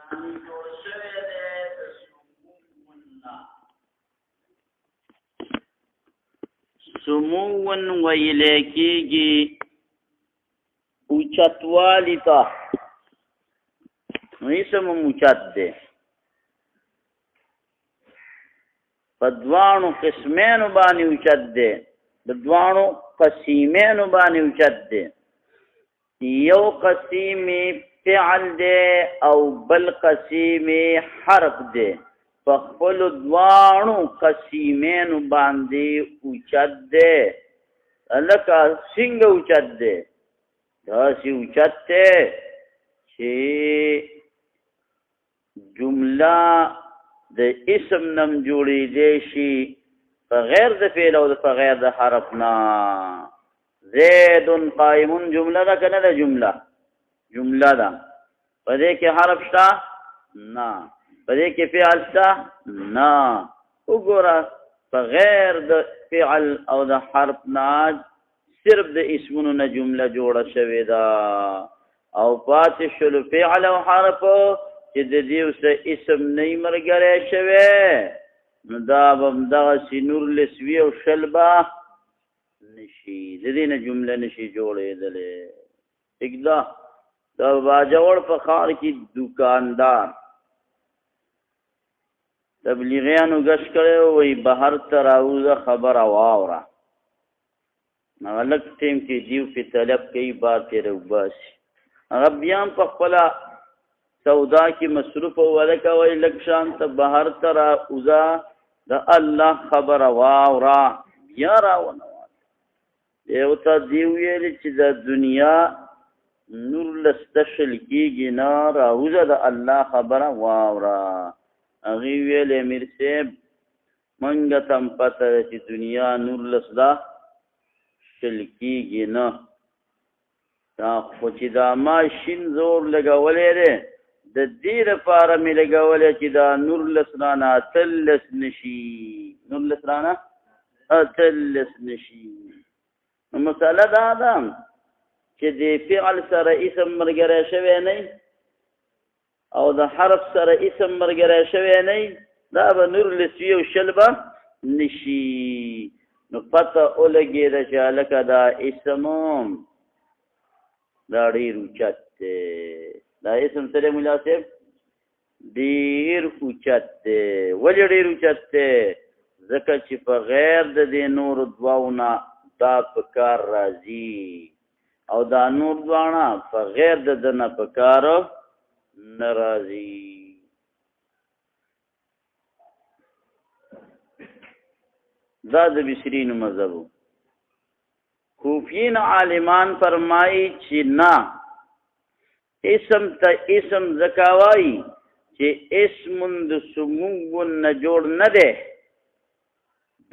یعنی جوړ شوی دی د سمون ویلې کېږي اوچتوالی ته نو اسم اوچت دی په دوانو قسمینو باندې اوچت دی د دوانو قسیمینو باندې اوچت دی یو قسیم فعل دی او بل قسیم حرف دی په خپل دوانو قسیمینو باندې اوچت دی لکه څنګه اوچت دی داسې اوچت دی چې جمله د اسم نم جوړېدی شي په غیر د فعل او په غیر د حرف نه زید قائم جمله ده که نه ده جمله ده په دې کې حرف شته نه په دې کې فعل شته نه وګوره په غیر د فعل او د حرف نه صرف د اسمونو نه جمله جوړه شوې ده او پاتې شول فعل او حرف چې د دې اوس اسم نه ملګری شوی نو دا به همدغسې نور لسوي او شلبه نشي د دې نه جمله نشي جوړېدلی ټیک ده د باجوړ په ښار کې دوکاندار تبلیغیانو ګش کړی وایي بهر ته راوځه خبره واوره هغه لږ ټیم کې دیو پې طلب کوي بار پې راوباسي هغه بیا هم په خپله سودا کې مصروف ولکه وایي لږ شان ته بهر ته راوځه د الله خبره واوره بیا راونه یو ته دی ویلې چې د دنیا نور لستشل کېږي نه راوځه د الله خبره واوره هغې ویل امیر صاحب منګه ته هم پته ده چې دنیا نور لسده شل کېږي نه دا خو چې دا ما شین زور لګولی دی د دې لپاره مې لګولی چې دا نور لس رانه اتلس نشي نور لس رانه اتلس نشي نو مسله دا ده چې د فعل سره اسم ملګری شوی نه او د حرف سره اسم ملګری شوی نه دا به نور لسوي او شل به نشي نو پته ولګېده چې هلکه دا اسم دا ډېر اوچت دی دا اسم څه دی ملا صاحب ډېر اوچت دی ولې ډېر اوچت دی ځکه چې په غیر د دې نورو دوو نه دا په کار راځي او دا نور دواړه په غیر د ده نه په کار نه راځي دا د بصرینو مذهبو کوفیین عالمان فرمایي چې نه اسم ته اسم ځکه وایي چې اسم د سمون نه جوړ نه دی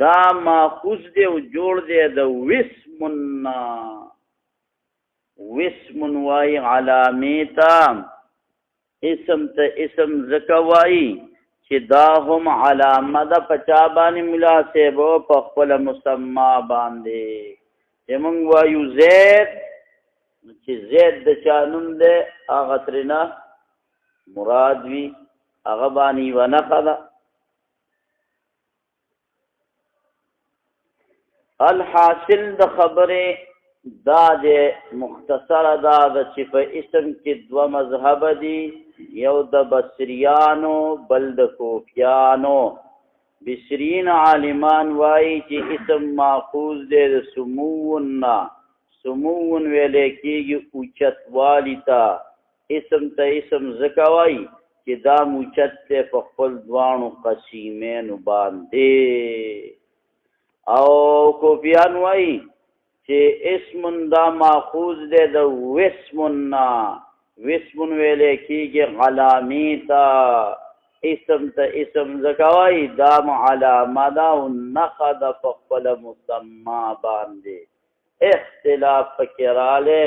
دا ماخوذ دی او جوړ دی د وسم نه وسم وایي علامې ته اسم ته اسم ځکه وایي چې دا هم علامه ده په چا باندې ملا صاحب په خپله مسما باندې چې موږ وایو زید چې زید د چا نوم دی هغه ترېنه مراد وي هغه باندې یوه نښه ده الحاصل د خبرې دا دی مختصره دا ده چې په اسم کې دوه مذهب دي یو د بصریانو بل د کوفیانو بصریین عالمان وایي چې اسم ماخوذ دی د سمون نه سمون ویلی کېږي اوچتوالي ته اسم ته اسم ځکه وایي چې دا اوچت دی په خپل دواړو قسیمینو باندې او کوفیان وایي چې اسم دا ماخوذ دی د وسم نه وسم ویلی کېږي علامې ته اسم ته اسم ځکه وایي دا علامه ده او نښه ده په خپله مسما باندې اختلاف پکې رالی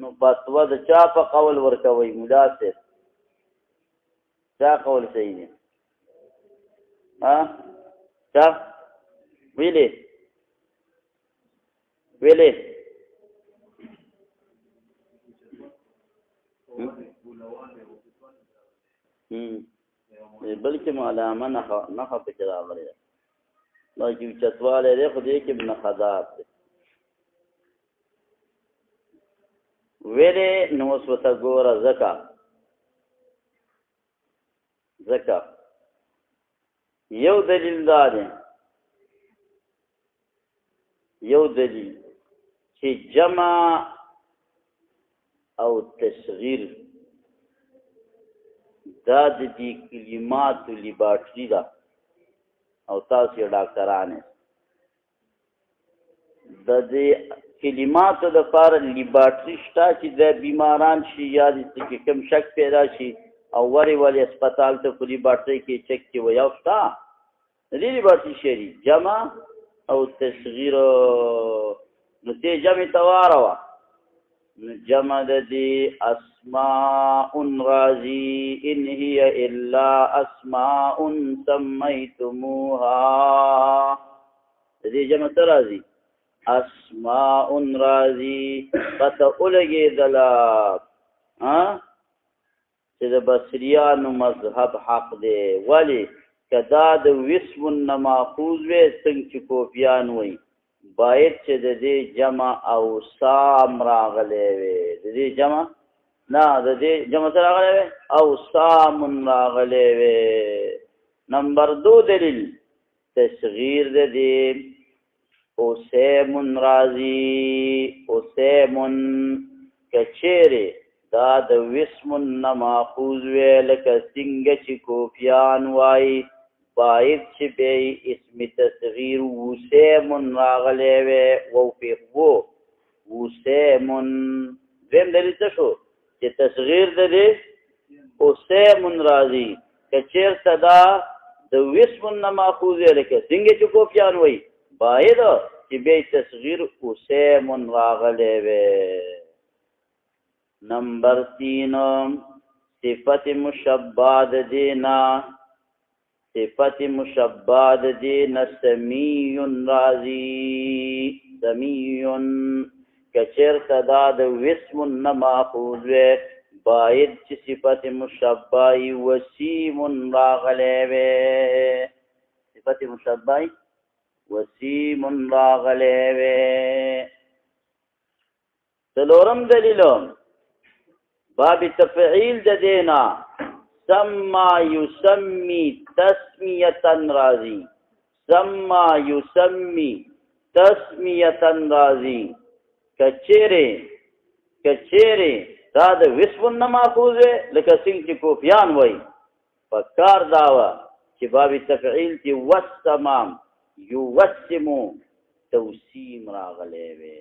نو فتوه د چا په قول ورکوئ ملا صاحب چا قول صحیح دی چا ویلې بلکې علامه نښه پکې راغلی ده دا چې اوچتوالی دی خو دې کې نښهدار دی ویلې نو اوس ورته ګوره ځکه یو دلیل دا دی چې جمع او تصغیر دا د دې کلماتو لیبارټري ده او تاسو یې ډاکټران یې د دې کلماتو دپاره لیبارټري شته چې د بیماران شي یا د کوم شک پیدا شي او ولې هسپتال ته په لیبارټري کې چک کې وي او شته د دې لیبارټري شي جمع او تصغیر نو دې جمع ته واړوه جمع د دې اسماء راځي ان هي الا اسماء سميتموها د دې جمع ته راځي اسماء راځي پته ولګېدله چې د بصریانو مذهب حق دی ولې که دا د وسم نه ماخوذ وی څنګه چې کوفیان وی باید چې د دې جمع اوسام راغلی وي د دې جمع نه د دې جمع څه راغلی وي اوسام راغلی وي نمبر 2 دلیل تصغیر د دې اوسیم راځي اوسیم کچېرې دا د وسم نه ماخوذ وی لکه څنګه چې کوفیان وایي باید چې به اسم تصغیر وسیم راغلی وی وسیم دویم دلیل څه شو چې تصغیر د دې اوسیم راځي که چېرته دا د وسم نه ماخوذ وی لکه څنګه چې کوفیان وایي باید چې به تصغیر اوسیم راغلی وی نمبر 3 صفت مشبہ دینا صفت مشبہ دینا سمیون راضی سمیون کچر تداد وسم نماخوذ باید چی صفت مشبہی وسیم راغلے وے صفت مشبہی وسیم راغلے وے سلورم دلیلون باب تفعیل د دینا سما یسمی تسمیتا راضی سما یسمی تسمیتا راضی کچیره دا د وسم نه ماخوذ لکه څنګه چې کوفیان وای فکار داوا چې باب تفعیل کې وسمام یوسمو توسیم راغلی وی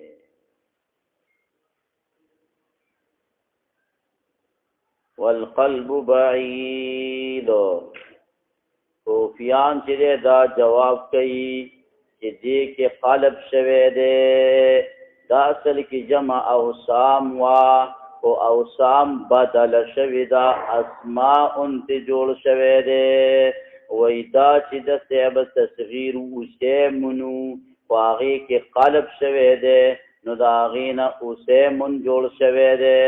والقلب بعید صوفیان چې دا جواب کوي چې دې کې قلب شوی دی دا اصل کې جمع اوسام وا او اوسام بدل شوی دا اسماء ته جوړ شوی دی وای دا چې د صحب تصغیر اوسیمنو واغې کې قلب شوی دی نو دا غینه اوسیمن جوړ شوی دی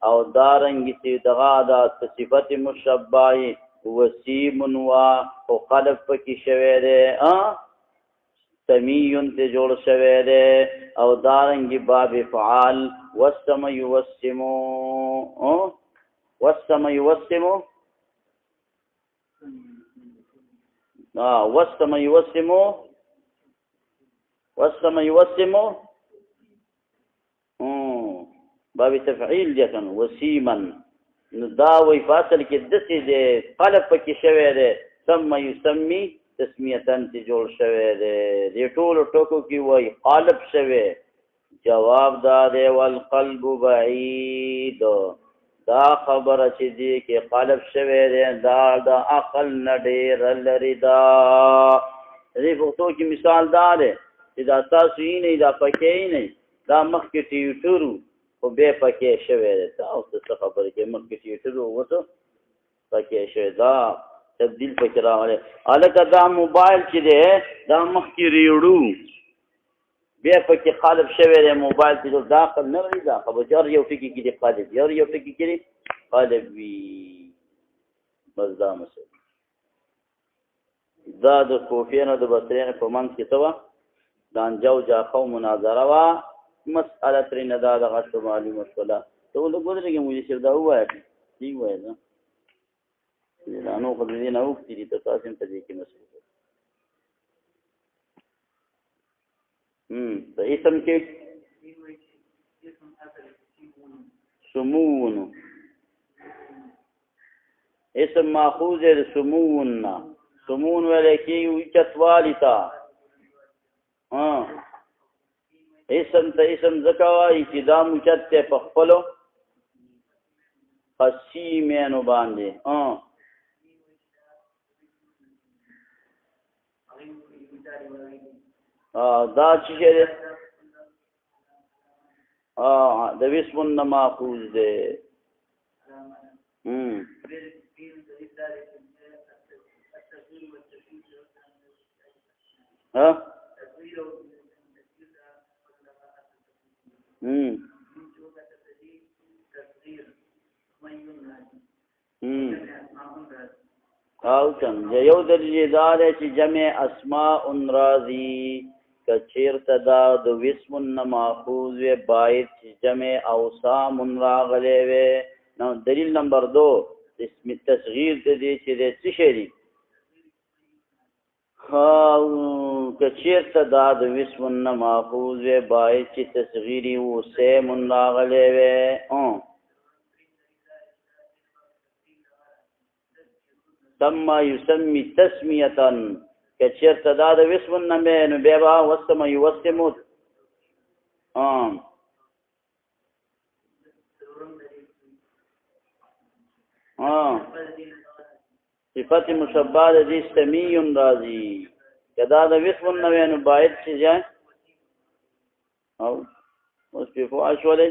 او دارنگی سی دغا دا صفت مشبائی وسیمن وا او قلب پکی شوی دے سمیون تے جوڑ شوی دے او دارنگی باب فعال وسم یوسمو وسم یوسمو وسم یوسمو وسم یوسمو باب تفعیل جکن وسیمن دا وی فاصل کې دسې دی قلب پکې شوی دی سم یسمی تسمیتن تی جوړ شوی دی دې ټولو ټکو کې وی قالب شوی جواب دا دی والقلب بعید دا خبره چې دی کې قالب شوی دی دا د عقل نه ډېر لرې ده دې پښتو کې مثال دا دی چې دا تاسو یې نه دا پکې نه دا مخکې ټیوټرو خو بیا پکې شوی دی تاسو څه خبرې کوي مخکې ټیوټرو وته پکې شوی دا تبدیل پکې راغلی هلکه دا موبایل چې دی دا مخکې ریړو بیا پکې قالب شوی دی موبایل چې دا عقل نه لري دا خو هر یو ټکي کې دی قالب هر یو ټکي کې دی قالب وي بس دا مسله دا د کوفیانو د بصریانو په منځ کې څه وه د انجا او جاخه مناظره وه مسأله ترېنه دا دغه شو معلومه شوله ته ودرېږې مولي صاحب دا ووایه ټیک وایه زه دا نو خو د دې نه اوښتي دي ته تاسې هم په دې کې مسله په اسم کې سمون اسم ماخوذ دی د سمون نه سمون ویلی کېږي اوچتوالي ته اسم ته اسم ځکه وایي چې دا اوچت دی په خپلو قسیمینو باندې دا چې دی د اسم نه ماخوذ دی او څنګه یو دلیل دا دی چې جمع اسماء راځي که چېرته دا د اسم نه ماخوذ وی باید چې جمع اوسام راغلی وی نو دلیل نمبر 2 اسم تصغیر ته دی چې د څه شی دی که چېرته دا د اسم نه ماخوذ وی باید چې تصغیري اوسام راغلی وی ثم يسمي تسمية كثير تداد واسم النبي نبيبا واسم يوسموت صفت مشبه دي سمي راضي تداد واسم النبي نبايد چیزیں او اس پہ فواش والے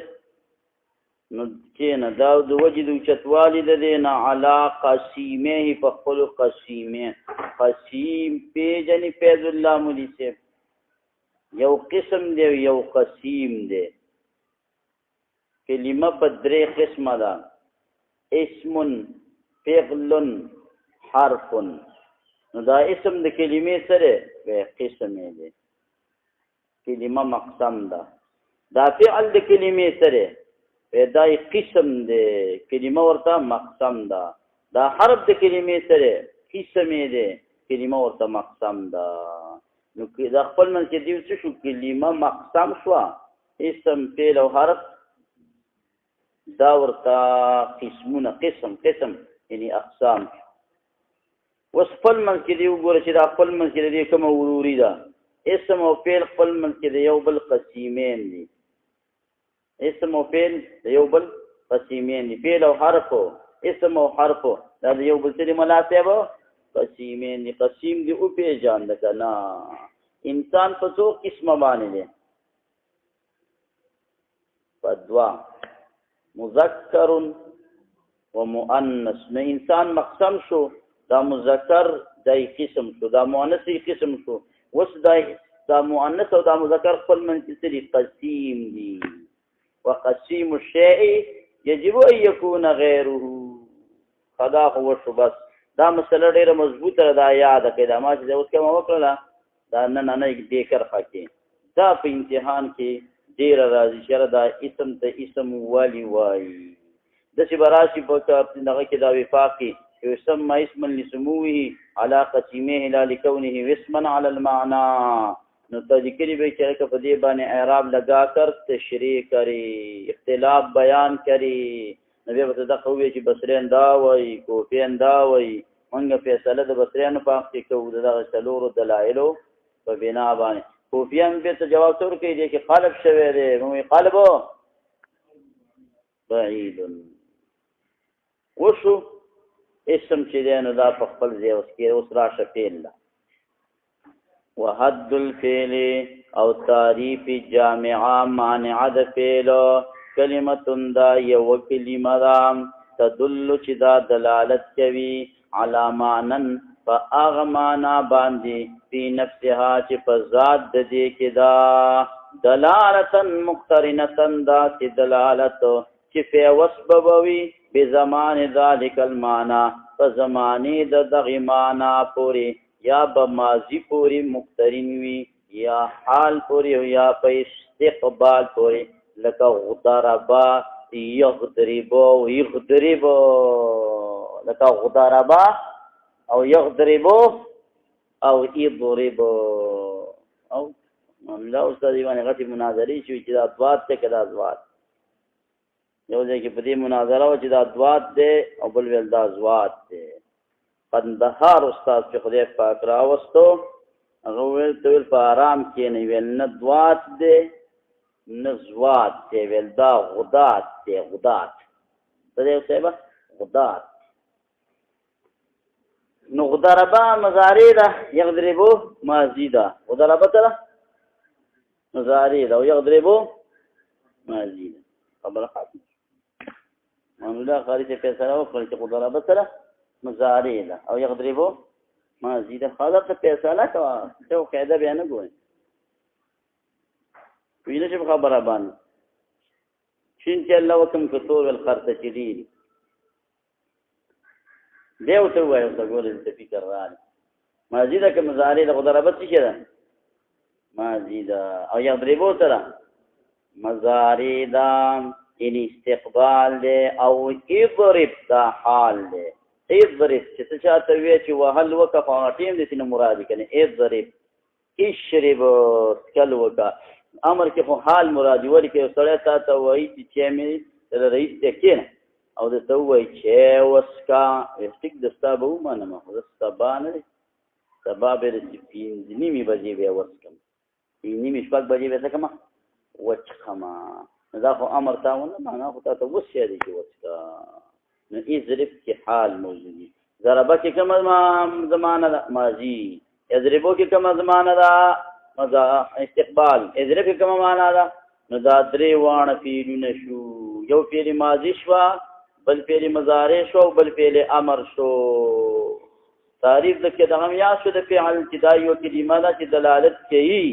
نو کېنه دا د وجې د اوچتوالي د دی نه علا قسیمه په خپلو قسیمه قسیم پیژنې فیض الله مولي صاحب یو قسم دی یو قسیم دی کلمه په 3 قسمه ده اسم فعل حرف نو دا اسم د کلمې سره په قسم دی کلمه مقسم ده دا فعل د کلمې سره دای قسم دی کلمه ورته مقسم ده دا حرف د کلمې سره قسم دی کلمه ورته مقسم ده نو دا خپل من کې دی څه شو کلمه مقسم شو اسم فعل او حرف دا ورته قسمونه قسم یعنی اقسام وس خپل من کې دی وګوره چې دا خپل من کې دی کوم وروري ده اسم او فعل خپل من کې دی یو بل قسیمین دي اسم او فعل یو بل قسیمین دي فعل او حرف اسم او حرف دا یو بل سره مناسب قسیمین دي قسیم دی او پیژاند کنا انسان په څو قسمه باندې دي پدوا مذکر و مؤنث نو انسان مقسم شو دا مذکر دای قسم شو دا مؤنث قسم شو وس دا مؤنث او دا مذکر خپل منځ کې قسیم دي وقسيم الشيء يجب ان يكون غيره خدا هو شو بس دا مسله ډیره مضبوطه ده یاد کړه ما چې اوس کوم وکړه دا نه دې کر خاکي دا په امتحان کې ډیره راځي چې دا اسم ته اسم والی وای د چې براشي په دغه کې دا وفاقي يسمى اسما لسموه على قسيمه لا لكونه اسما على المعنى نو تذکری به چې په دې باندې اعراب لگا کر تشریح کری اختلاف بیان کری نو به ته دا کوی چې بصریان دا وای کوفیان دا وای موږ فیصله د بصریانو په حق کې کوو دغه څلورو دلایلو په بنا باندې کوفیان به ته جواب تور کوي چې قالب شوی دی موږ قالب بعید وشو اسم چې دی نو دا په خپل ځای اوس کې اوس راشه فعل وحد الفعل او تعریف جامعه مانع د فعل کلمه دا یو کلمه دا تدل چې دا دلالت کوي علی معنن فاغمانا باندې په نفسها چې په ذات د دې کې دا دلالتا مقترنه دا چې دلالت چې په وسبوي بزمان ذالک المعنی فزمانی دغی معنی پوری یا بماضی پوری مقترن وی یا حال پوری یا په استقبال پوری لکه غضربا یغضربو یغضربو لکه غضربا او یغضربو او یضربو او الله استاد باندې غټي مناظرې شوې چې دا ضواد ته کدا ضواد یو ځای کې په دې مناظره و چې دا ضواد دی او بل ویل دا ضواد دی قندهار استاد چې خدای پاک راوستو هغه ویل ته ویل په آرام کښېنئ ویل نه ضواد دی نه ضواد دی ویل دا غداد دی غداد څه دی صاحبه غداد نو غضربا مضارع ده یغضربو ماضي ده غضربا څه ده مضارع ده او یغضربو ماضي ده خبره ختمه معمولا قاری سے فیصله وکړي چې غضربا څه ده مضارع ده او یغضربو ماضي ده خلاص فیصله کوه ته قاعده بیان کوی وینه چې خبره باندې شین چې الله وکم کتور الخرط شدید دیو ته وایو څنګه ولې ته فکر راځي ماضي ده که مضارع ده غضربا څه ده ماضي ده او یضربو سره مضارع ده ان استقبال ده او اضرب ده حال ده اضرب چې څه چاته وی چې وهل وکفا ټیم دې نه مراد کنه اضرب اشرب کل وکا امر کې خو حال مراد وری کې سره تا ته وایي چې مې رئیس ته کېنه او د ته وایي چې وسکا استیک دستا به ومانه ما خو سبا نه دی سبا به رسې نیمې بجې بیا وسکم نیمې شپږ بجې بیا څه کړم وچخما دا خو امر تا ونه معنا خو تا ته وسیا دی چې وسکا نو اضرب کې حال موجودي ضربه کې کومه زمانه ده ماضي اضربو کې کومه زمانه ده استقبال اضرب کې کومه معنا ده نو دا درې وانه فعلونه شو یو فعل ماضي شو بل فعل مضارع شو بل فعل امر شو تعریف د کې د هم یا شو د فعل ابتدایي او کلمه ده چې دلالت کوي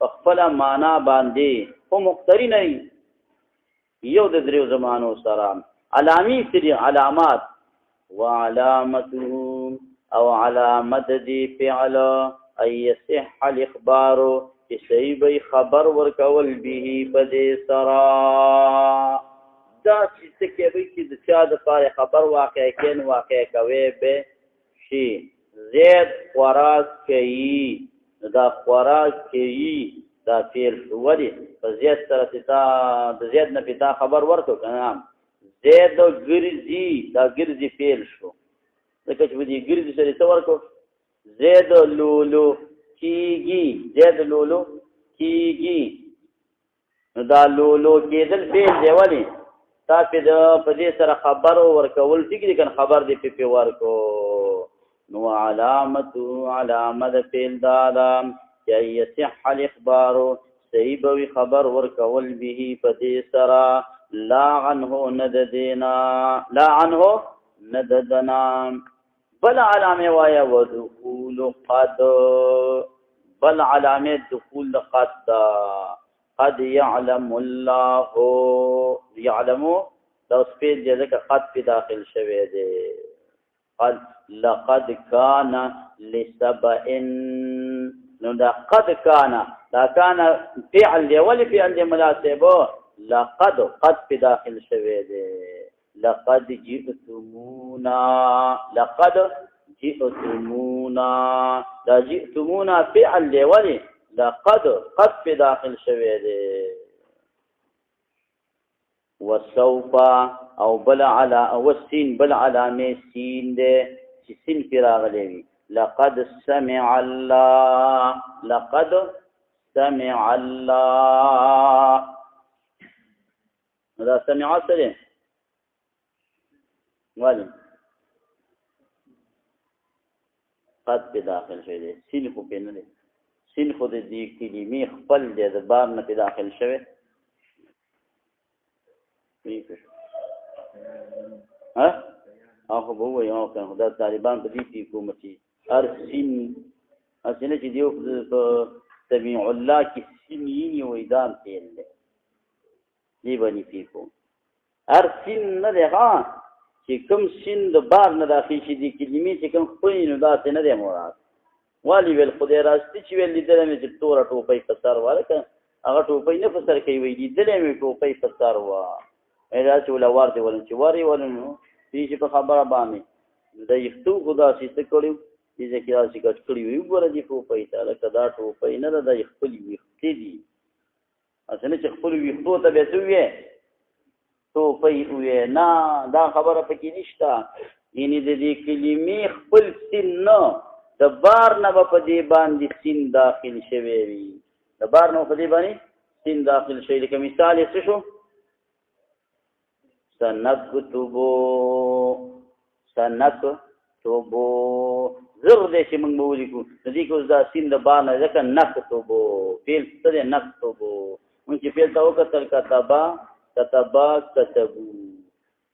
په خپل معنا باندې خو مقترن نه یو د دریو زمانو سره علامی سری علامات وعلامته او علامت دی فعل ای صح الاخبار چې صحیح به خبر ورکول به په سرا دا چې کې به چې د چا د پاره خبر واقع کین واقع کوي به شي زید خوراک کوي دا خوراک کوي دا فعل ولی په زید سره تا د زید نه پتا خبر ورکو کنه زید ګرځي دا ګرځي فعل شو لکه چې دې ګرځي سره څه ورکو زید لولو کیږي زید لولو کیږي دا لولو کېدل فعل دی ولی تا په دې سره خبر ورکول ټیک دي کنه خبر دې په ورکو نو علامت فعل دا چې يصح الاخبار صحیح به خبر ورکول به په دې سره لا عنه نددنا لا عنه نددنا بل علامه وایا ودخول قد بل علامه دخول قد يعلم الله يعلم دا سپیل جزا قد په داخل شوه دی قد لقد كان لسبع نو دا قد كان دا كان فعل دی ولی فعل دی مناسبه لقد قد په داخل شوه دی لقد جئتمونا دا جئتمونا فعل دی ولی لقد قد په داخل شوه دی وسوف او بل على والسين بل علامه سين دی چې سين فراغلی وي لقد سمع الله دا سمع سره ولی قد په داخل شوی دی سین خو په نه دی سین خو د دې کلمې خپل دی د بار نه په داخل شوی ها هغه به وایي او کنه دا طالبان په دې کې حکومتي ارسین اسنه چې دیو په سميع الله کې سین یې وېدان تل دی دی باندې پیکو ارسین نه دی ها چې کوم سین د بار نه داخل شي دي کلمې چې کوم خپل نو داسې نه دی مراد والی ویل خدای راستي چې ویل لیدل مې چې توره ټوپۍ په سر والکه هغه ټوپۍ نه په سر کوي وی لیدل مې ټوپۍ په سر وا دا چې ولا ورته ولن چې وری ولنو دې چې په خبره باندې د یختو خدا سي څه کړو دې چې راځي کټ کړی وي ګوره دې ټوپۍ ته لکه دا ټوپۍ نه ده د خپل وختې دي اسنه چې خپل وختو ته به څه ټوپۍ وې نه دا خبره پکې نشته یعنی د دې کلمې خپل سین نه د بار نه په دې باندې سین داخل شوی وي د بار نه په دې باندې سین داخل شوی لکه مثال یې څه شو سنکتبو زر دې چې موږ به ولیکو د دې کې اوس دا سین د بار نه ځکه نکتبو فعل څه دی نکتبو موږ چې فعل ته وکتل کتبا کتبو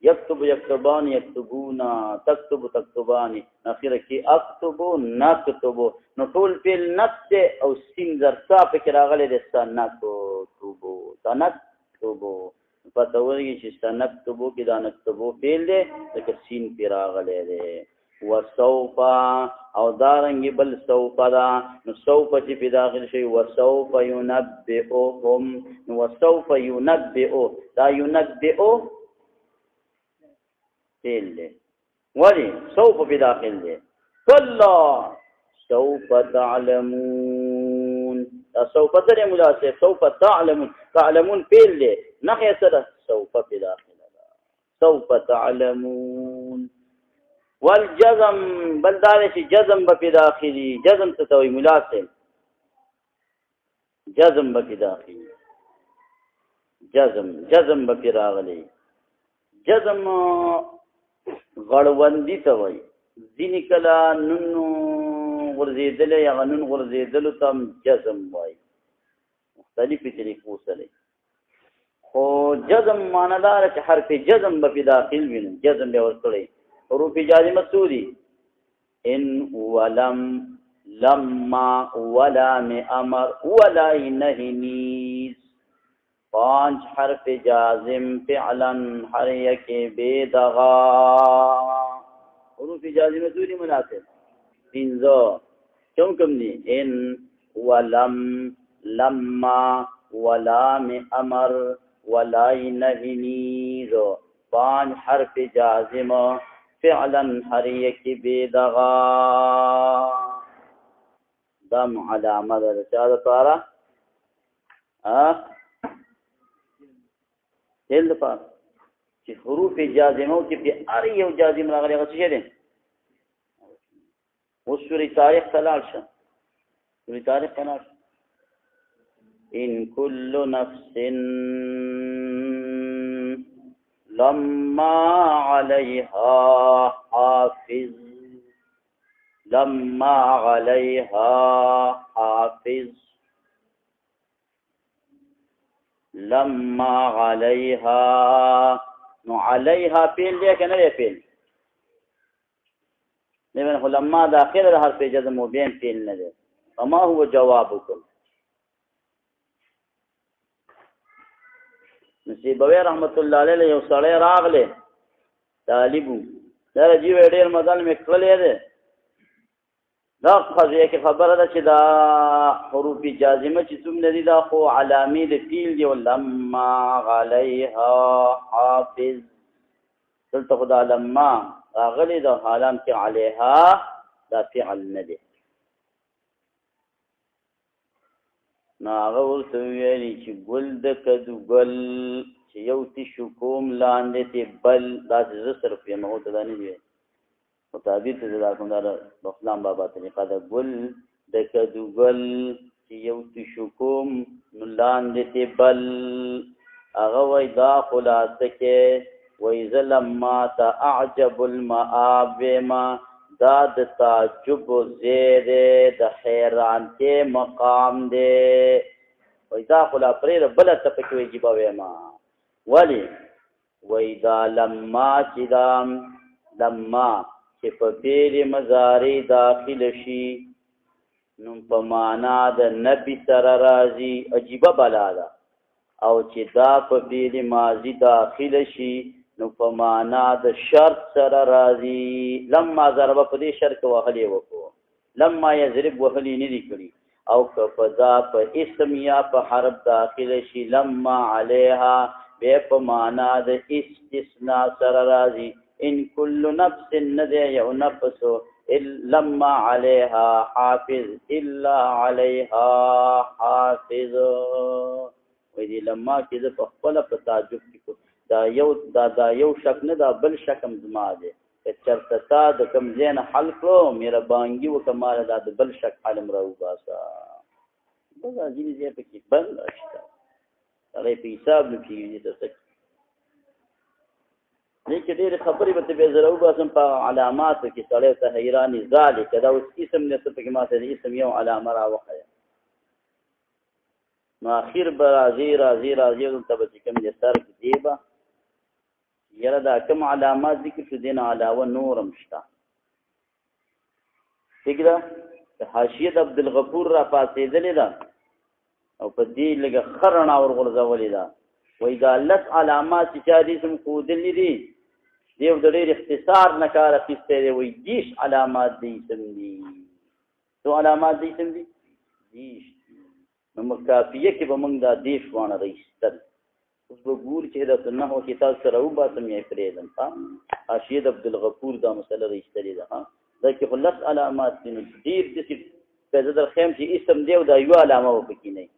یکتب یکتبان یکتبون تکتب تکتبان اخره کې اکتبو نکتبو نو ټول فعل نکت او سین زرسا پکې راغلی دی سنکتبو پته ورګي چې سنکتبو کې دا نکتبو فعل دی لکه سین پې راغلی دی وسوف او دارنګي بل سوف دا نو سوف چې په داخل شي وسوف ينبئهم نو وسوف ينبئ دا ينبئ فعل دی ولی سوف په داخل دی کلا سوف تعلمون دا سوف سره ملاسه سوف تعلمون فعل دی نخې سره سوف په داخل دا سوف تعلمون والجزم بل دار شي جزم به داخلي جزم څه ته وي ملاسم جزم به داخلي جزم به راغلي جزم غړوندي ته وي ځینې کله نون ورزيدل یا نون ورزيدل تم جزم وي مختلفې طریقو سره خو جزم معنی دار چې حرف جزم به داخل وي جزم به ورکړي حروف جازمه سودی ان ولم لما ولام امر ولا نهنیز 5 حرف جازم فعلا ہر یک بے دغا حروف جازمه سودی مناسب 3 کم کم دی ان ولم لما ولام امر ولا نهنیز 5 حرف جازمه فعلا ہر یک بیدغا دم علامه ده چا ده پارا دل ده پارا چې حروف جازمه او چې په ار یو جازم راغلی هغه څه دي اوس سورې تاریخ تلال شه سورې تاریخ تلال ان كل نفس لما عليها حافظ لما عليها حافظ لما عليها نو عليها فعل دی کنه دی فعل لمن لما داخل الحرف جزم وبين فعل نه دی وما هو جوابكم نصیبوی رحمت الله علیه یو سړی راغله طالبو دا جیو ډیر مدان مکلې ده دا خبره کې خبره ده چې دا حروف جازمه چې څومره دي دا خو علامې د فعل دی لما علیها حافظ دلته خدا لما راغلی دا حالم کې علیها دا فعل نه دی ناغه ورته ویلي چې ګل د کدو ګل چې یو تشو کوم لاندې ته بل دا ز صرف یې مو ته نه دی مطابق ته دا کوم دا اسلام بابا طریقه دا ګل د کدو ګل چې یو تشو کوم لاندې ته بل هغه وای دا خلاصه کې وای ظلم تعجب المآب ما دا د تعجب زید د حیرانته مقام دی وای دا خلا پرې بل ته پکې ویجب وېما ولی وای دا لما چې دا لما چې په فعل مضارع داخل شي نو په معنا د نبی سره راځي عجیبه بلا ده او چې دا په فعل ماضی داخل شي نو په معنا د شرط سره راځي. لما ضربه په دې شرط وهلې وکړو، لما یضرب وهلې نه دي کړي. او که په دا په اسم یا په حرف داخله شي لما علیها بیا په معنا د استثناء سره راځي. ان کل نفس ندی یو نفس لما علیها حافظ الا علیها حافظ. وی دی لما کې د په خپل په تعجب کې دا یو شک نه دا بل شک هم زما دی. چرته تا د کوم ځای نه حل کړو مهربانګي وکړه ماله دا د بل شک حلم راوباسه. بس ځینې ځای پکې بند شته سړی په حساب نه کېږي ته څه لیکن ډېرې خبرې به ته بې زره وباسم په علاماتو کې سړی ته حیراني ذالکه دا اوس اسم دی څه پکې ما ته د اسم یو علامه راوښیه نو اخر به راځي دلته به چې کوم دی سر کې دی به یاره دا کوم علامات ذکر شو دې نه علاوه نور هم شته. ٹھیک ده د حاشیه د عبدالغفور را پاڅېدلې ده او په دې لږه ښه رڼا ورغورځولې ده. وایي دا لس علامات چې چا دې اسم ښودلي دي دې د ډېر اختصار نه کار اخیستی دی. وایي 20 علامات د اسم دي. څو علامات د اسم دي؟ 20. نو کافیه کې به موږ دا 10 واڼه راایستل. اوس به ګور چې د نحو کتاب سره وباسم یا یې پرېږدم. حاشیه د عبدالغفور دا مسله راایستلې ده. دا کې خو لس علامات دي نو ډېر داسې که زه درښیم چې اسم دی او دا یوه علامه به پکې نه وي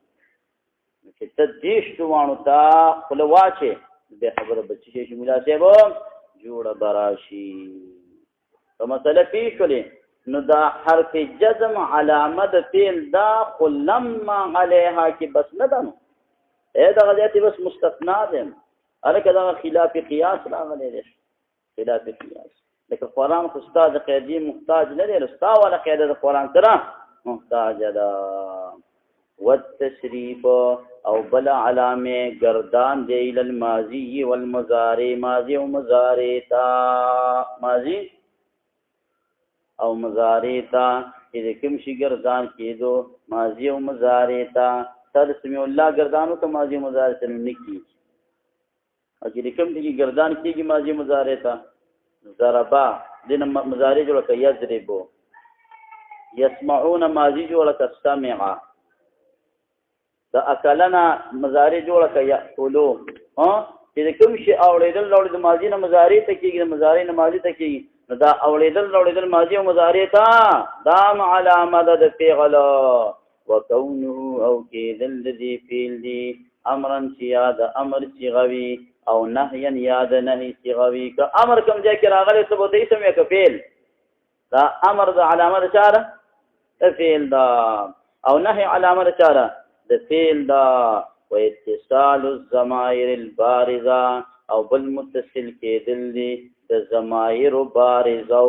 نو چې ته 10 واڼو ته خوله واچې بیا خبره به څه شي ملا صاحب جوړه به راشي. که مسله پېښ شولې نو دا حرف جزم علامه د فعل دا خو لما علیها کې بس نه ده نو دغه ځای ته بس مستثنا دی. هلکه دغه خلاف قیاس راغلی دی. خلاف قیاس لکه قرآن خو ستا د قاعدې محتاج نه دی نو ستا والا قاعده د قرآن سره محتاجه ده. والتشریف او بل علامه گردان دی الی الماضی والمضارع ماضی او مضارع تا ماضی او مضارع تا چې کوم شي گردان کېدو ماضی او مضارع تا تر سمع الله گردانو ته ماضی مضارع ته نه کېږي او چې کوم دي گردان کېږي ماضی مضارع ته ضربا دین مضارع جوړه کوي یضربو یسمعون ماضی جوړه کوي سمع دا اکلنا مضارع جوړه کوي یاکلو چې کوم شي اوریدل د ماضی نه مضارع ته کېږي مضارع نه ماضی ته کېږي نو دا اوریدل ماضی او مضارع ته دا علامه ده د فعل وکونه او کېدل دې فعل دی امرا چې یاد امر صيغوي او نهيا یاد نهي صيغوي که امر کوم ځای کې راغلی څه به اسم یا که فعل دا امر د علامه د چاره د فعل دا او نهي علامه د چاره د فعل دا واتصال الضمائر البارزه او بالمتصل کېدل دي د ضمائر بارزه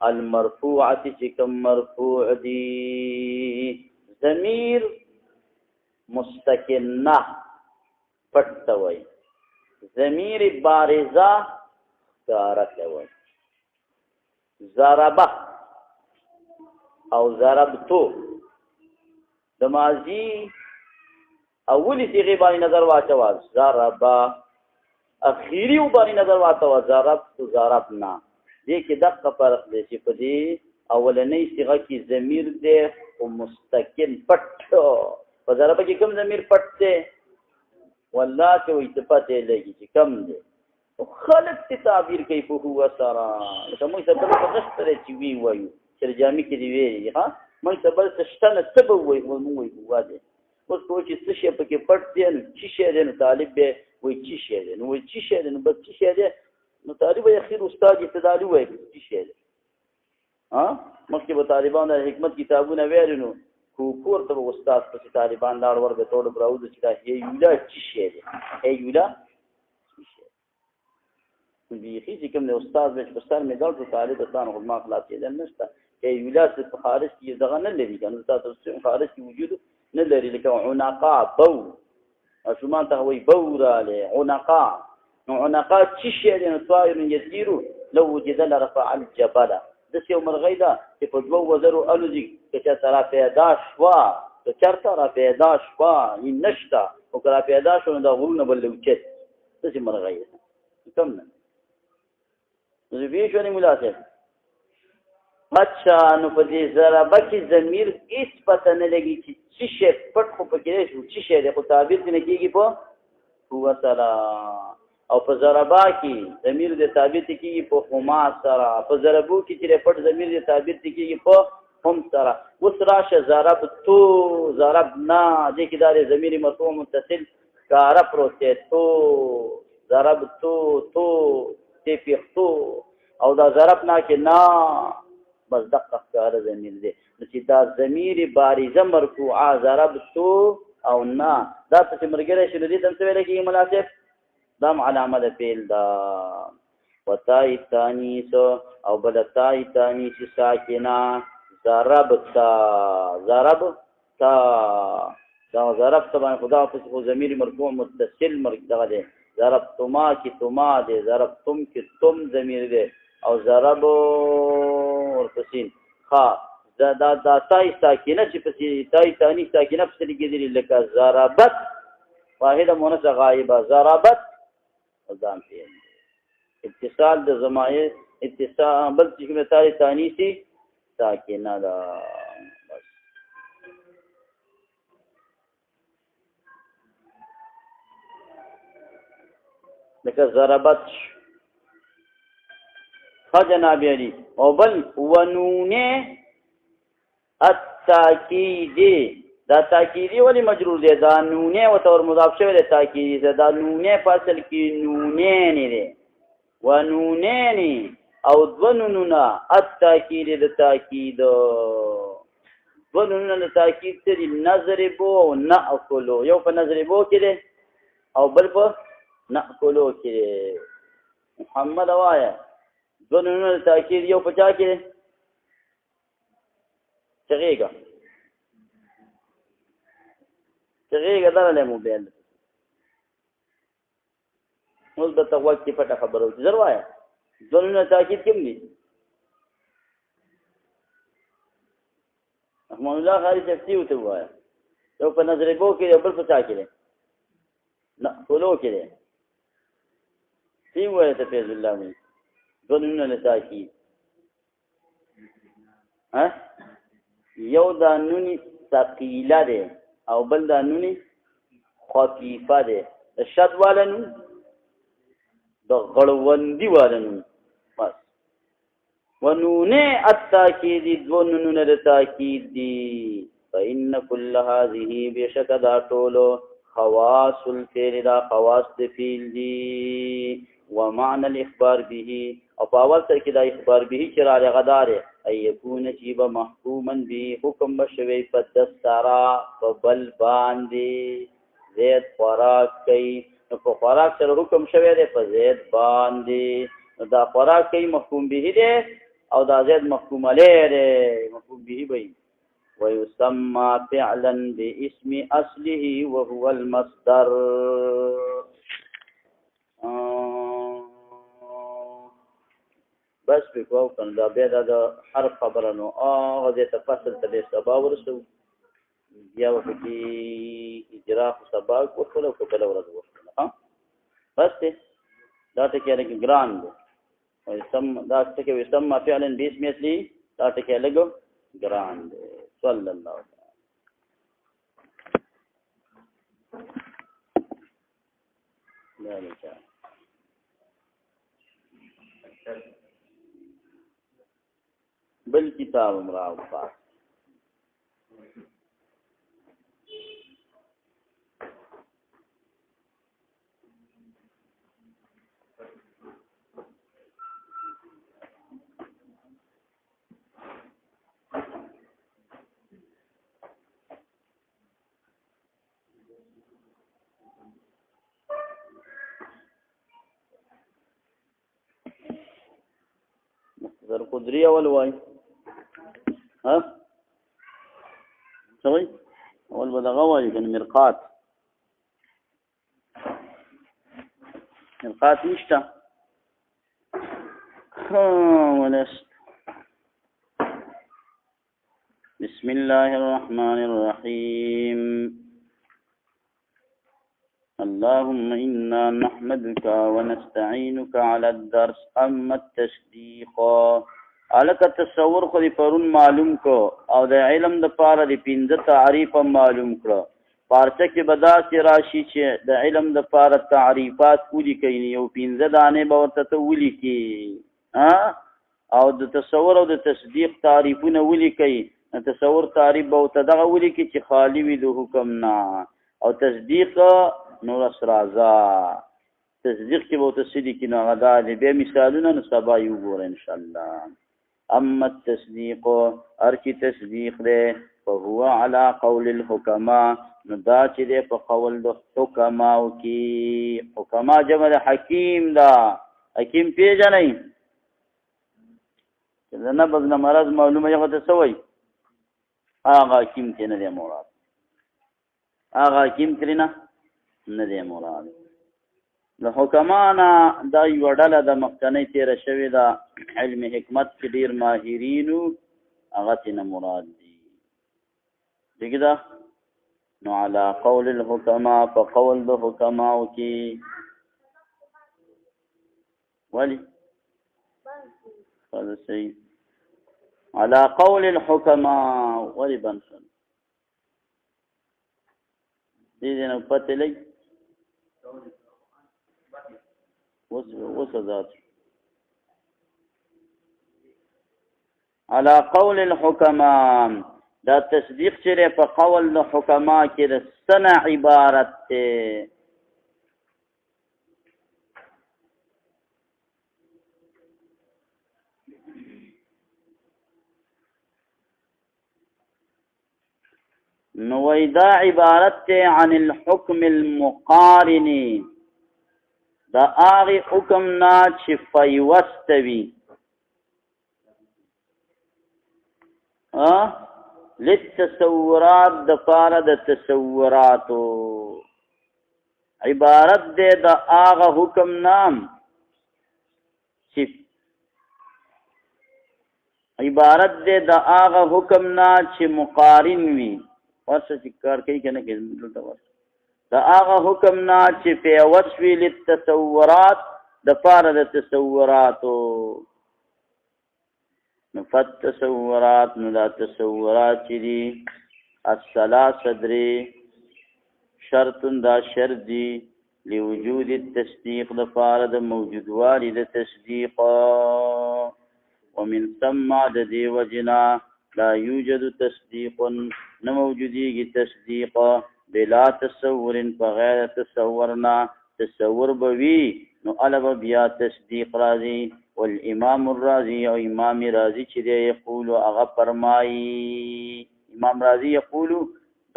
المرفوعه چې کوم مرفوع دي ضمیر مستکنه پټ وای ضمیر بارزه ښکاره وای ضربه او ضربتو د ماضي اولی صيغه باندې نظر واچوه ضربه اخیری باندې نظر واچوه ضربت ضربنا دې کې دقه فرق دی چې په دې اولنۍ صيغه کې ضمیر دی او مستقل پټ په ضربه کې کوم ضمیر پټ دی والله چې وي ته پته لګي چې کم دی او خلق ته تعبیر کوي په هو سره لکه موږ څه بل څه سره چې وی وایو چې جامع کې دی وی ها موږ څه بل څه شته نه څه به وایو موږ هو دی اوس کوم چې څه شي پکې پټ دی نو چې شي دی نو طالب به وایي چې شي دی نو وایي چې شي دی نو بس چې شي دی نو طالب یې اخیر استاد ابتدالي وایي چې شي دی ها مخکې به طالبانو د حکمت کتابونه ویل نو کور ته استاد په طالبان لاړ ورغه ټول براوز چې دا هیولا چې شي دی هیولا بیخي چې کوم د استاد په سر مې دل طالب ځان غوښما خلاص کېدل نشته هیولا په خارج کې دغه نه لري کنه تاسو په خارج کې وجود نه لري لکه عنقا بو شومان ته وي بورا له عنقا نو عنقا چې شي دی نو طائر يسير لو وجد لرفع الجبل د څو مرغۍ ده چې په 2 وزرو الوزي چې ترا پیدا شوا ته چرته را پیدا شوا یې نشته او کرا پیدا شو د غرونه بل لوچت د څه مرغۍ کم نه نو بیا شو نه مولا صاحب اچھا نو په دې ضربه کې ضمیر هېڅ پته نه لګي چې څه شی پټ خو پکې دی څه شی دی خو تعبیر ځینې کېږي په هو سره او په ضربه کې ضمیر د تعبیر کېږي په هما سره په ضربو کې چې پټ ضمیر د تعبیر کېږي په هم سره اوس راشه ضربتو ضربنا دې کې دا د ضمیر مرفوع متصل کاره پروت دی تو ضربتو تو تی پیختو او دا ضربنا کې نه بس دقه ښکاره ضمیر دی نو چې دا ضمیر بارزه مرفوعه ضربتو او نه دا پسې ملګری شي نو دې ته هم څه ویلی کېږي ملاسف دا هم علامه د فعل ده وتای تانیث او بل تای تانیث ساکنه ضربتا ضربتا دا ضربتا باندې خدا پسې خو ضمیر مرفوع متصل دغه دی ضربتما کې تما دی ضربتم کې تم ضمیر دی او ضرب ورپسین ها دا تای ساکنه چې پسې تای تانی ساکنه پسې لګېدلې لکه ضربت واحده مونثه غایبه ضربت ځان فعل اتصال د ضمائر اتصال بل چې کومه تای تانیث ساکنه ده بس لکه ضربت جناب علی او بل ونونه التاکیدی دا تاکیدی ولی مجرور دی دا نونه و تور مضاف شوی دی تاکیدی دا نونه فاصل کی نونه نه دی ونونه نی او دونونه التاکیدی د تاکید دونونه د تاکید تری نظر بو او ناکلو یو په نظر بو کې دی او بل په ناکلو کې محمد وایا دونونه د تاکید یو په چا کې دی چغېږه دغه له موبایل اوس به ته غوږ کې پټه خبره وکړي زر وایه دونونه تاکید کوم دي رحمان الله خالي شخصي ورته ووایه یو په نظر بو کې دی بل په چا کې دی نه کولو کې دی څه وایه ته فیض الله مې دونونه له تاکید یو دا نونی ثقیله دی او بل دا نونی خفیفه دی د شد والا نون د غړوندي والا نون بس ونونه التاکید دو نونه د تاکید دی فإن كل هذه بشک دا ټولو خواص الفعل دا خواص د فعل دی ومعنى الاخبار به او په اول سره کې دا اخبار به چې را لغدار ای یکون چې به محکوما به حکم بشوي په دستارا په بل باندې زید خوراک کوي نو په خوراک سره حکم شوی دی په زید باندې دا خوراک کوي محکوم به دی او دا زید محکوم علیه دی محکوم به وي ويسمى فعلا باسم اصله وهو المصدر بس په کوو کنه دا بیا د حرف خبره نو هغه دې ته فصل ته سبا ورسو بیا وکړي اجرا خو سبا وکړو په بل ورځ وکړو ها بس دا ټکی لګ ګران دی او سم دا ټکی وسم فعلا باسم اصلي دا ټکی لګ ګران دی صلی الله علیه وسلم بل کتاب امراو پاس مختصر قدری اول وای ها سوي اول بدغه وای کنه مرقات نشته ولست بسم الله الرحمن الرحيم اللهم إنا نحمدك ونستعينك على الدرس أما التصديق الکه تصور خو دی پرون معلوم کو او د علم د پاره دی پنځه تعریف معلوم کړه پارچه کې بدا چې راشي چې د علم د پاره تعریفات ولیکي یو پنځه دانې به ورته ولیکي او د تصور او د تصدیق تعریفونه ولیکي تصور تعریف به ورته دغه ولیکي چې خالی وي د حکم نه او تصدیق نور اسرازا تصدیق کې به ورته صدیق نه غدا دی بیا مثالونه نو سبا یو ګوره ان شاء الله اما التصدیق ارچی تصدیق دے فهو على قول الحکماء نو دا چې دے په قول د حکماء کی حکماء جمع حکیم دا حکیم پیژنئ چې نه بغنا مرض معلومه یو ته سوی هغه حکیم ته نه دی مراد هغه حکیم کرینا نه دی مراد د حکمانا دا یو ډله د مخکنی تیره شوې ده علم حکمت کې ډیر ماهرینو هغه ته مراد دي دغه دا نو علی قول الحکما فقول د حکما او کې ولی هذا صحیح علی قول الحکما ولی بنسن دې نه پته لګي وصدات على قول الحكماء دا تصدیق چره په قول د حکما کې د سنه عبارت ته نو دا عبارت ته عن الحكم المقارن دا آغی حکم نا چی فیوستوی لتصورات دا پارا دا تصوراتو عبارت دے دا آغا حکم نام چی عبارت دے دا آغا حکم نا چی مقارن وی ورسا چکار کئی کنا کئی ملتا ورسا دا آغا حکم نا چې پیوس وی للتصورات د پاره د تصوراتو نو فالتصورات نو دا تصورات چې دي الثلاثه درې شرط دا شرط دي لوجود التصديق د پاره د موجودوالي د تصدیق ومن ثم د دې وجنا لا يوجد تصديق نو موجوديږي تصدیق بلا تصور بغیر تصورنا تصور بوي نو علب بیا تصدیق راضی والامام الرازی او امام رازی چې دی یقول هغه فرمایي امام رازی یقول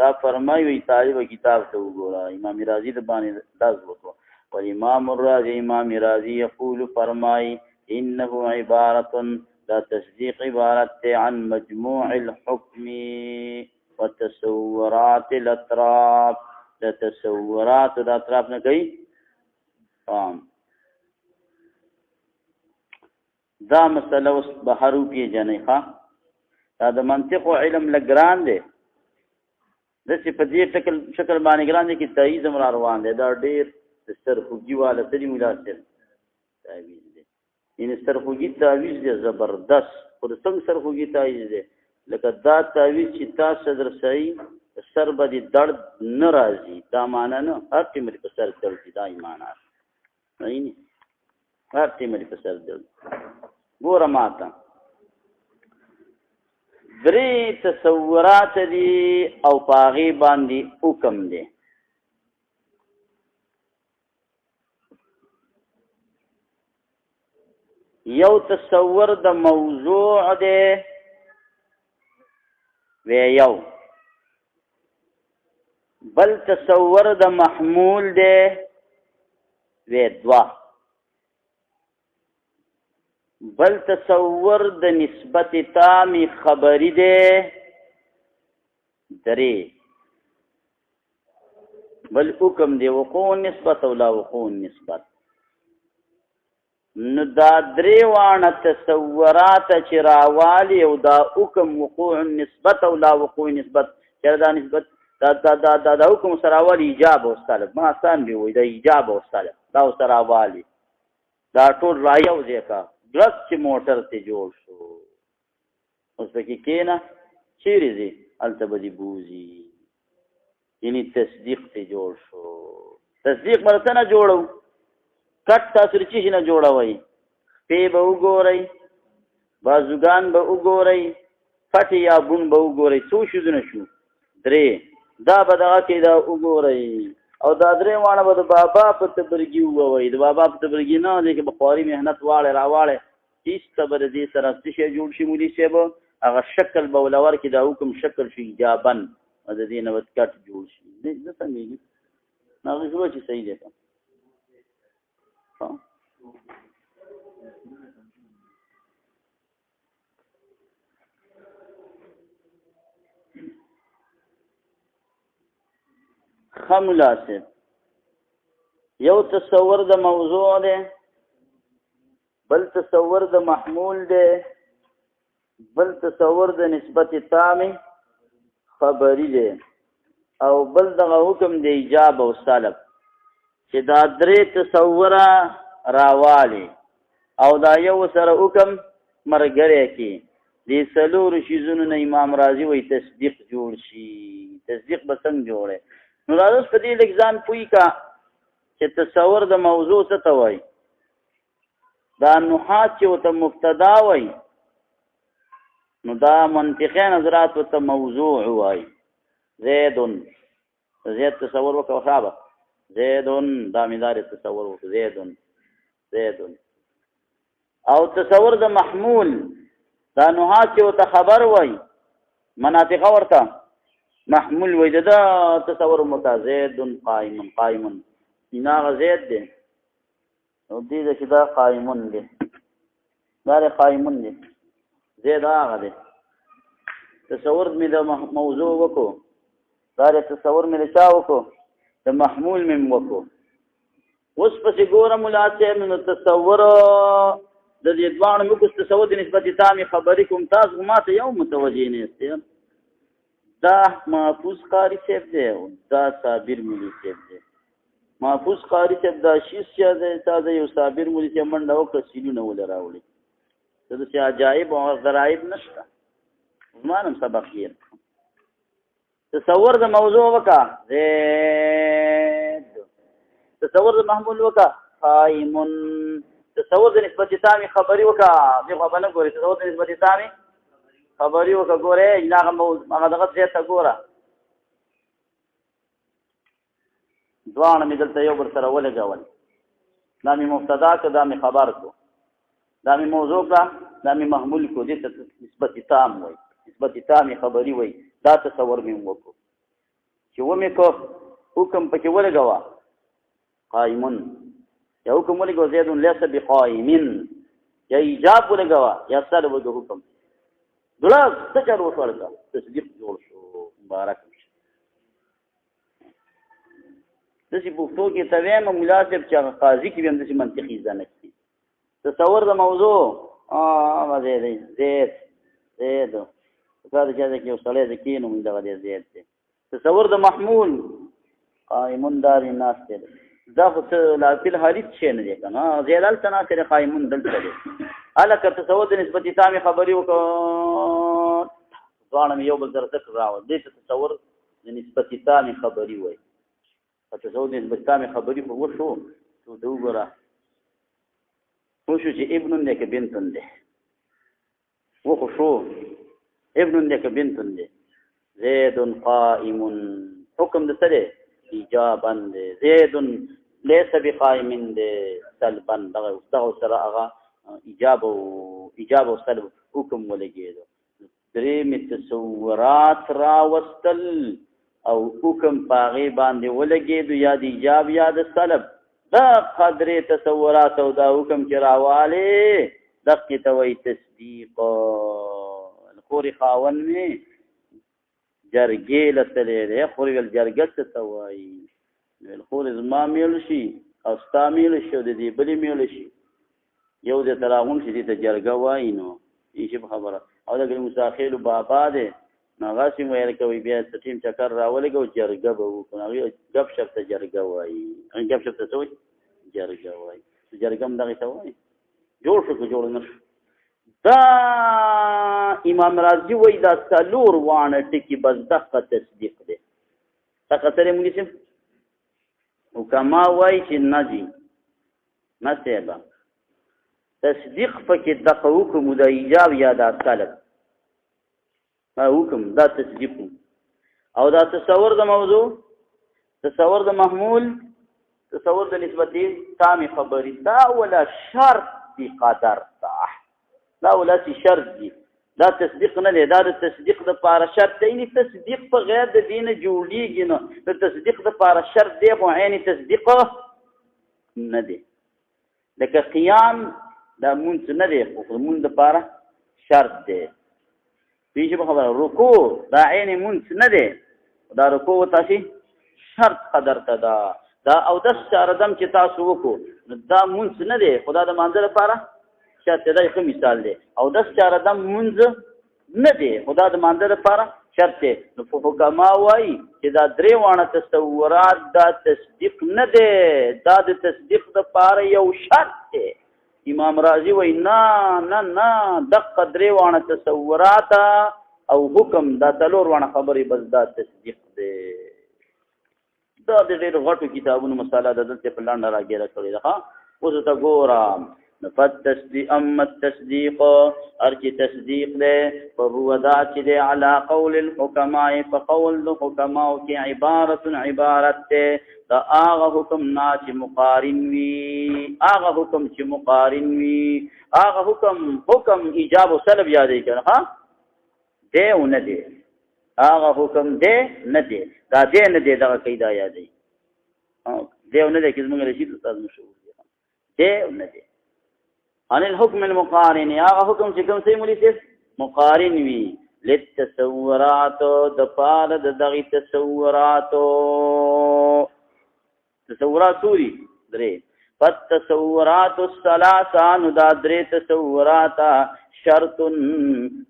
دا فرمایي طالب کتاب ته وګوره امام رازی د باندې داس وکړه والامام الرازی امام رازی یقول فرمایي انه عبارت دا تصدیق عبارت عن مجموع الحكم وتصورات الاطراف دا تصورات دا اطراف نه کوي دا مسله اوس بهرو پیژنې ښه دا د منطق او علم لګران دی د صفدی شکل باندې ګران دي کې تایید امر روان دی دا ډېر سرخوږي والا سری ملاسر تعویذ دی ان سرخوږي تعویذ دی زبردست پر څنګه سرخوږي تعویذ دی لکه دا تعویذ چې تاسو درسای سر باندې درد ناراضي دا معنا نه هر ټیمري په سر درد دا ایمانه نه هر ټیمري په سر درد ګوره ماته درې تصورات دي او پاغي باندې حکم دي یو تصور د موضوع دی و یو بل تصور د محمول دی و دوا بل تصور د نسبت تامی خبری دی درې بل حکم دی وقوع نسبت او لا وقوع نسبت نو دا درې وانه تصورات چې راوالي او دا حکم وقوع نسبت او لا وقوع نسبت چې دا نسبت دا حکم سره اول ایجاب او طلب ما آسان دی وای دا ایجاب او طلب دا سره والی دا ټول رايو ځکه ګلس چې موټر ته جوړ شو اوس پکې کېنه چیرې دي هلته به دې بوځي یعنی تصدیق ته جوړ شو تصدیق مرته نه جوړو کټ تاسو چې نه جوړوي پی به وګورئ بازوګان به وګورئ پټې یا بون به وګورئ څو شیزونه شو درې دا به دغه کې دا وګورئ او دا درې واړه به د بابا په تبرګي ووایي د بابا په تبرګي نه دی کې به خواري محنت واړې راواړې هېڅ به د دې سره څه شی جوړ شي مولي صاحب هغه شکل به ولور کې دا حکم شکل شي ایجابن د دې نه به کټ جوړ شي نه سمېږي هغه شروع چې صحیح دی مناسب یو تصور د موضوع دی بل تصور د محمول دی بل تصور د نسبت تام خبری دی او بل دغه حکم د ایجاب او طلب چې دا درې تصوره راوالی او دا یو سره حکم مرګره کې دې څلورو شیزونو نه امام رازي وایي تصدیق جوړ شي تصدیق به څنګه جوړه نو راځه په دې لګزان پوي کا چې تصور د موضوع څه ته وایي دا نحات چې ورته مبتدا وایي نو دا منطقي نظرات ورته موضوع وایي زید تصور وکړه صاحب زید دا مدار تصور وکړه زید او تصور د محمول دا نحات چې ورته خبر وایي مناطق ورته محمول وای دا تصور متزید قائم اینا زید دی او دې چې دا قائمون دی دا قائمون دی زید هغه دی تصور مې د موضوع وکړو دا تصور مې چا وکړو د محمول مې وکړو اوس پسې ګورم ملاته نو تصور د دې ځوان مې کو تصور د نسبت تامي خبرې کوم تاسو ماته یو متوجه نه استئ دا محفوظ قاری صاحب دی دا صابر مولی صاحب دی محفوظ قاری صاحب دا شیش چې دا یو صابر مولی صاحب منډه وکړه سیلونه ول راوړي دا چې عجایب او غرایب نشته زمانم سبق یې تصور د موضوع وکا زید تصور د محمول وکا قائم تصور د نسبت تامي خبري وکا دغه باندې ګوري تصور د نسبت تامي خبري وکړه ګوره هغه دغه ځای ته ګوره دواړه مې دلته یو بل سره ولګول دا مې مبتدا که دا مې خبر کو دا مې موضوع کا دا مې محمول کو دې ته نسبت تام وایي نسبت تامي خبري وایي دا تصور مې وکړو چې ومې کو حکم پکې ولګوا قائمون یا حکم ولګوا زید لیس بقائم یا ایجاب ولګوا یا سره وګ حکم دلاس څه چارو ورته تصدیق جوړ شو مبارک شه د سی پښتو کې تویم مناسب چې قاضي کې هم د منطقي ځنه کې تصور د موضوع زید دا چې کې یو سړی د کینو موږ دغه زید دی تصور د محمول قائمون دار الناس ته دا خو لا فل حدیث شي نه دی کنه زیلال تنا سره قائمون دلته دی الکه تصور د نسبت تامي خبري وکړه ځوانم یو بل سره ذکر راو دې تصور د نسبت تامي خبري وای تصور د نسبت تامي خبري په وشو ته وګوره وشو چې ابن دې کې بنت دې وخو ابن دې کې بنت دې زید قائم حکم د سره ایجابا دې زید ليس بقائم دې سلبا دغه سره هغه ایجاب او سلب حکم ولګېدو درې متصورات راوستل او حکم پاغي باندې ولګېدو یا د ایجاب یا د سلب دا قدرې تصورات او دا حکم چې راواله دقه توي تصدیق خوري خاون می جرګې لته خوري ول جرګت توي خوري زما میل شي او ستا میل شي د دې بلې میل شي یو د تراغون چې د جرګه وای نو هیڅ خبره او د مساخیل بابا ده نو هغه سي ویل کوي بیا ټیم چکر راولګو جرګه به وکړو هغه غب شپ ته جرګه وایي غب شپ ته وایي جرګه وایي جرګه هم دغه ته وایي جوړ شو جوړ نه دا امام رازي وایي دا څلور وانه ټکي بس دغه تصدیق دی تاسو سره موږ سم حکما وایي چې نه دي نه سیبا تصدیق پکې دغه حکم د ایجاب یا د طلب حکم دا تصدیق او دا تصور د موضوع تصور د محمول تصور د نسبتي تام خبري دا ولا شرط دی قدر صح دا ولا شرط دی دا تصدیق نه دی دا د تصدیق د پاره شرط دی نه تصدیق په غیر د دین جوړیږي نو د تصدیق د پاره شرط دی خو عین تصدیق نه دی لکه قیام دا مونږ نه دی خو مونږ د پاره شرط دی پیږي په خبره رکوع دا عین مونږ نه دی دا رکوع تاسو شرط قدر ته دا او د شردم چې تاسو وکړو دا مونږ نه دی خدا د مانځ لپاره شرط دی خو مثال دی او د شردم مونږ نه دی خدا د مانځ لپاره شرط دی نو په حکما وایي چې دا درې وانه تصورات دا تصدیق نه دی دا د تصدیق د لپاره یو شرط دی امام رازي وایي نه دغه درې وانه تصورات او حکم دا څلور وانه خبرې بس دا تصدیق دی دا د ډېر غټو کتابونو مساله د دلته په لاندې راګیره کړې ده اوس ته ګورم نفتصدیق اما التصدیق ارچ تصدیق ده فهو دا چې ده على قول الحكماء فقول الحكماء کې عبارت ده دا هغه حکم نه چې مقارن وي هغه حکم چې مقارن وي هغه حکم ایجاب او سلب یادې کړه ده او نه ده هغه حکم ده نه ده دا ده نه ده دا قاعده یادې ده او نه ده چې موږ رشید استاد مشهور ده او نه ده ان الحكم المقارن هغه حکم چې کوم څه مولي سي مقارن وي للتصورات د پاره د دغه تصورات سوري درې فالتصورات الثلاثه نو دا درې تصورات شرط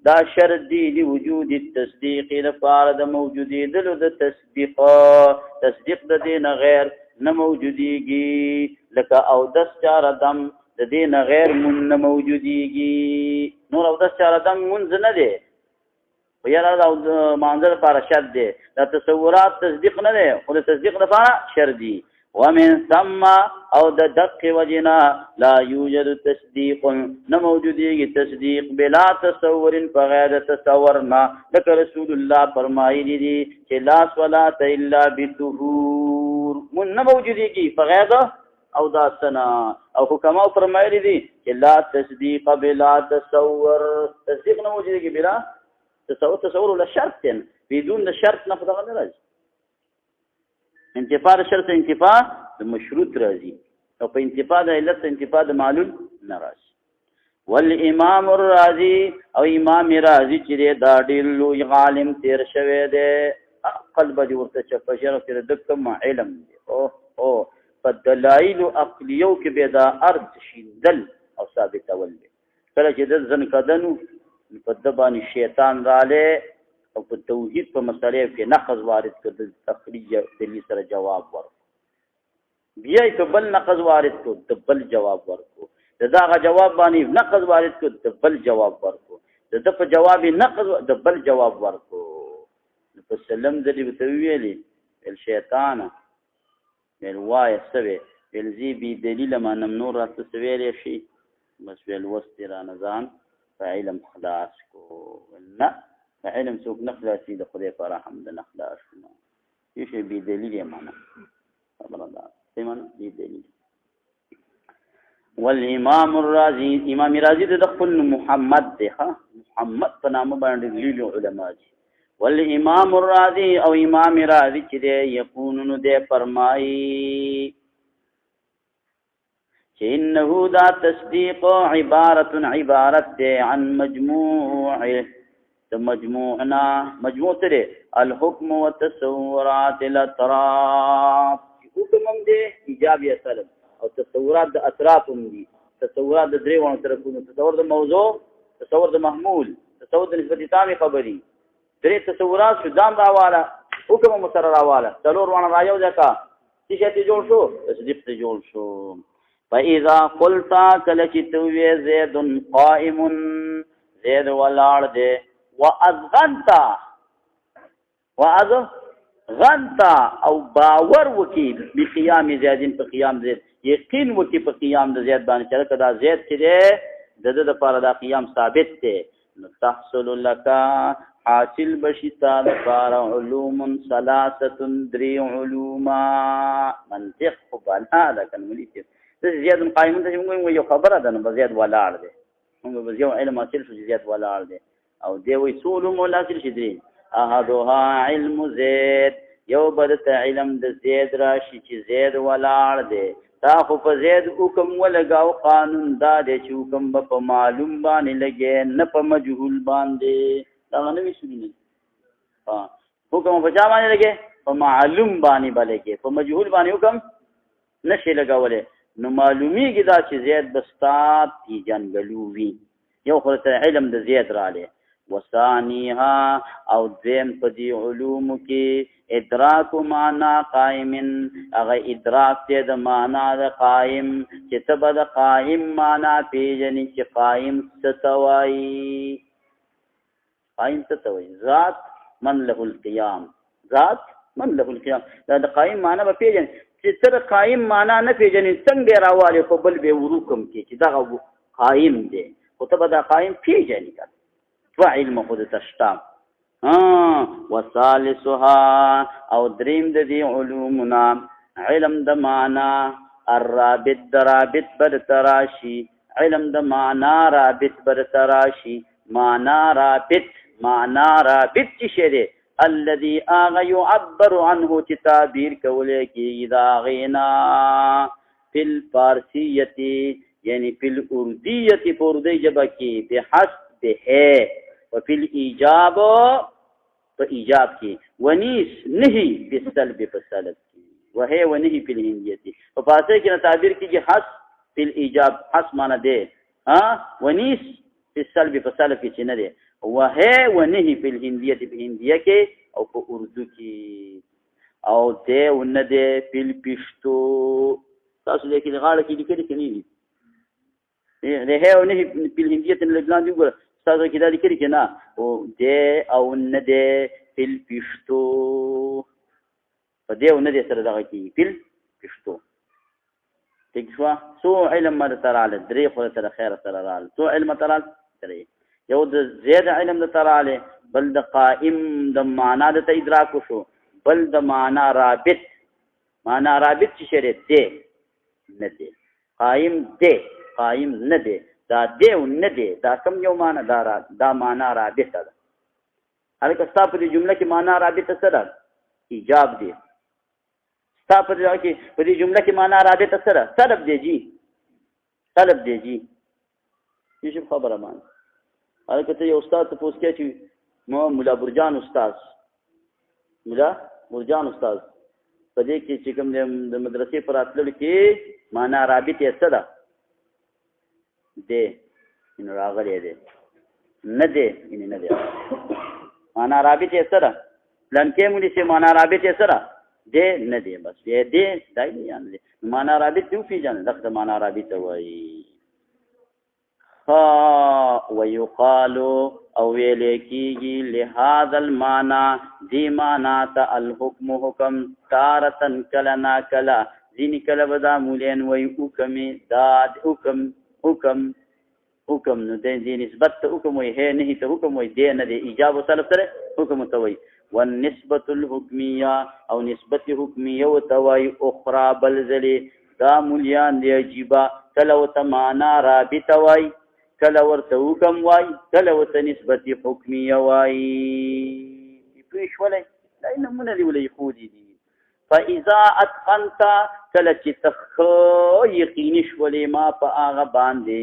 دا شرط دی لوجود التصدیق لپاره د موجودی د تصدیق د دین غیر نه موجودیږي لکه او د چار دم د دین غیر من نه موجودیږي نور او د چار دم منځ نه دی ویرا دا مانځر لپاره شرط دی دا تصورات تصدیق نه دی خو د تصدیق لپاره شرط دی ومن ثم او د دق وجنا لا يوجد تصديق نموجودي تصديق بلا تصور بغیر تصورنا لك رسول الله فرمایلی دي چې لا صلاه الا بالطهور من نموجودي بغیر او دا سنا او حکما فرمایلی دي چې لا تصديق بلا تصور تصديق نموجودي بلا تصور ولا شرط بدون شرط نفذ غیر انتفاع شرط انتفاع د مشروط راځي او په انتفاع د علت انتفاع د معلول ناراضي والامام الرازي او امام رازي چې دا ډېر لوی عالم تیر شوی دی قلب دې ورته چپشره کړ د کوم علم دی او په دلایل عقلیو کې به دا ارض شیندل او ثابت ول کله چې د ځن کدنو په دبانی شیطان رااله او په توحید په مسالې کې نقض وارد کړ د تخریج دلی سره جواب ورکړ بیا په بل نقض وارد کړ د بل جواب ورکړ دغه جواب باندې نقض وارد کړ د بل جواب ورکړ د په جواب نقض د بل جواب ورکړ په سلام دې په ویلي الشیطان الوای سوي الزی بی دلیل ما نمنور راته سویل شي بس ول وسترا نزان فعلم خلاص کو نه علم سوق نخلاصي د خدای پر رحم د نخلاص نو شي بي دلیل معنا خبره ده سیمه بي دلیل والامام الرازي امام رازي د خپل محمد ده محمد په نامه باندې لیل علماء دي والامام الرازي او امام رازي چې ده يكون نو ده فرمایي چې انه دا تصديق عبارت ده عن مجموعه مجموعنا مجموع ترے الحکم والتصورات الاطراف حکم هم دے ایجاب یا سلب او تصورات د اطراف هم دي تصورات د دریوانو طرفونو تصور د موضوع تصور د محمول تصور د نسبت تام خبري درې تصورات شو دام راواله حکم مسره راواله څلور وانه رايو ځکه چې شته جوړ شو تصدیق ته جوړ شو فاذا قلت کله چې تو وې زید قائم زید ولاړ دې واذغنت او باور وکي بقيام زید په قیام زید یقین وکي په قیام د زید باندې چې کدا زید چې دې د لپاره دا قیام ثابت دی نو تحصل لك حاصل بشتا لپاره علوم ثلاثه دري علوما منطق وبنا دا کنه زید قائم ته موږ یو خبره ده نو زید ولاړ دی موږ به یو علم حاصل شو زید ولاړ دی او دی وی څول مولا حاصل شي دی احدها علم زید یو بدت علم د زید راشي چې زید ولاړ دی تا خو په زید حکم ولګاو قانون دا دی چې حکم په معلوم باندې لګي نه په مجهول باندې دا نه وشي حکم په چا باندې لګي په معلوم باندې بلګي په مجهول باندې حکم نشي لګولې نو معلومیږي دا چې زید بستات کی جنګلووي یو خلته علم د زید رااله وثانیها او دیم په دې علوم کې ادراک معنا قائم هغه ادراک ته د معنا د قائم چې تبه د قائم معنا پیژنې چې قائم څه توي ذات من له القيام دا د قائم معنا به پیژنې چې تر قائم معنا نه پیژنې څنګه راواله په بل به وروکم کې چې دا قائم دی او تبه د قائم پیژنې وعلم خود تشتا وثالثها او دریم د دې علومنا علم د معنا الرابط درابط بر تراشی علم د معنا رابط بر تراشی معنا رابط چې شه الذي يعبر عنه تعبير کوله کی اذا غینا فی الفارسیه یعنی فی الاردیه پردی جبه کی بحسب ہے وفي الإيجاب فإيجاب کی ونیس نہیں بالسلب فسلب کی وهي ونهي في الهندية ففاسه کی تعبیر کی حس في الإيجاب حس معنی دے ونیس في السلب فسلب کی چنه دے وهي ونهي في الهندية في هندية کی او په اردو کی او دے ون دے في الپشتو تاسو دې کې غاړه کې لیکل کېنی دي هي ونهي في الهندية لبنان دی ګور تاسو کې دا لیکل کې نه او دې او نه دې فل پښتو په دې او نه دې سره دغه کې فل پښتو تکوا سو علم مر تراله درې خو تر خیر سره راال سو علم تراله درې یو د زید علم د تراله بل د قائم د معنا د ادراک شو بل د معنا رابط چې شریعت دې نه دې قائم نه دې دا دیو نه دی دا کم یو معنا دا معنا رابطه ده هلکه ستا په دې جمله کې معنا رابطه څه ده ایجاب دی ستا په دې جمله کې معنا رابطه څه ده طلب دی جی یوسف خبره مان هلکه ته یو استاد ته پوښتنه چې مولا برجان استاد په دې کې چې کوم د مدرسې پر راتلل کې معنا رابطه څه ده دے ان راغلی دی نه دی معنا رابط یې سره لنکې مونږ چې معنا رابط یې سره دی نه دی بس یې دی دای نه یان معنا رابط یو پیژنه دغه معنا رابط وایي ويقال او ویل کیږي لهذا المعنى دی معنا ته الحكم حکم تارتن کلنا کلا ځینې کله به دا مولین وایي حکم نو دې نسبت ته حکم وي هي نه ته حکم وي دې نه دې ایجاب او طلب سره حکم ته وي والنسبه الحکمیه او نسبت حکمیه او توای اخرى بلزلی دا مولیان دی عجیبه کله وت معنا رابط وای کله ورته حکم وای کله وت نسبت حکمیه وای پېښ ولای دا نمونه دی ولې خودي دي فاذا اتقنت کله چې تخ یقین شولې ما په هغه باندې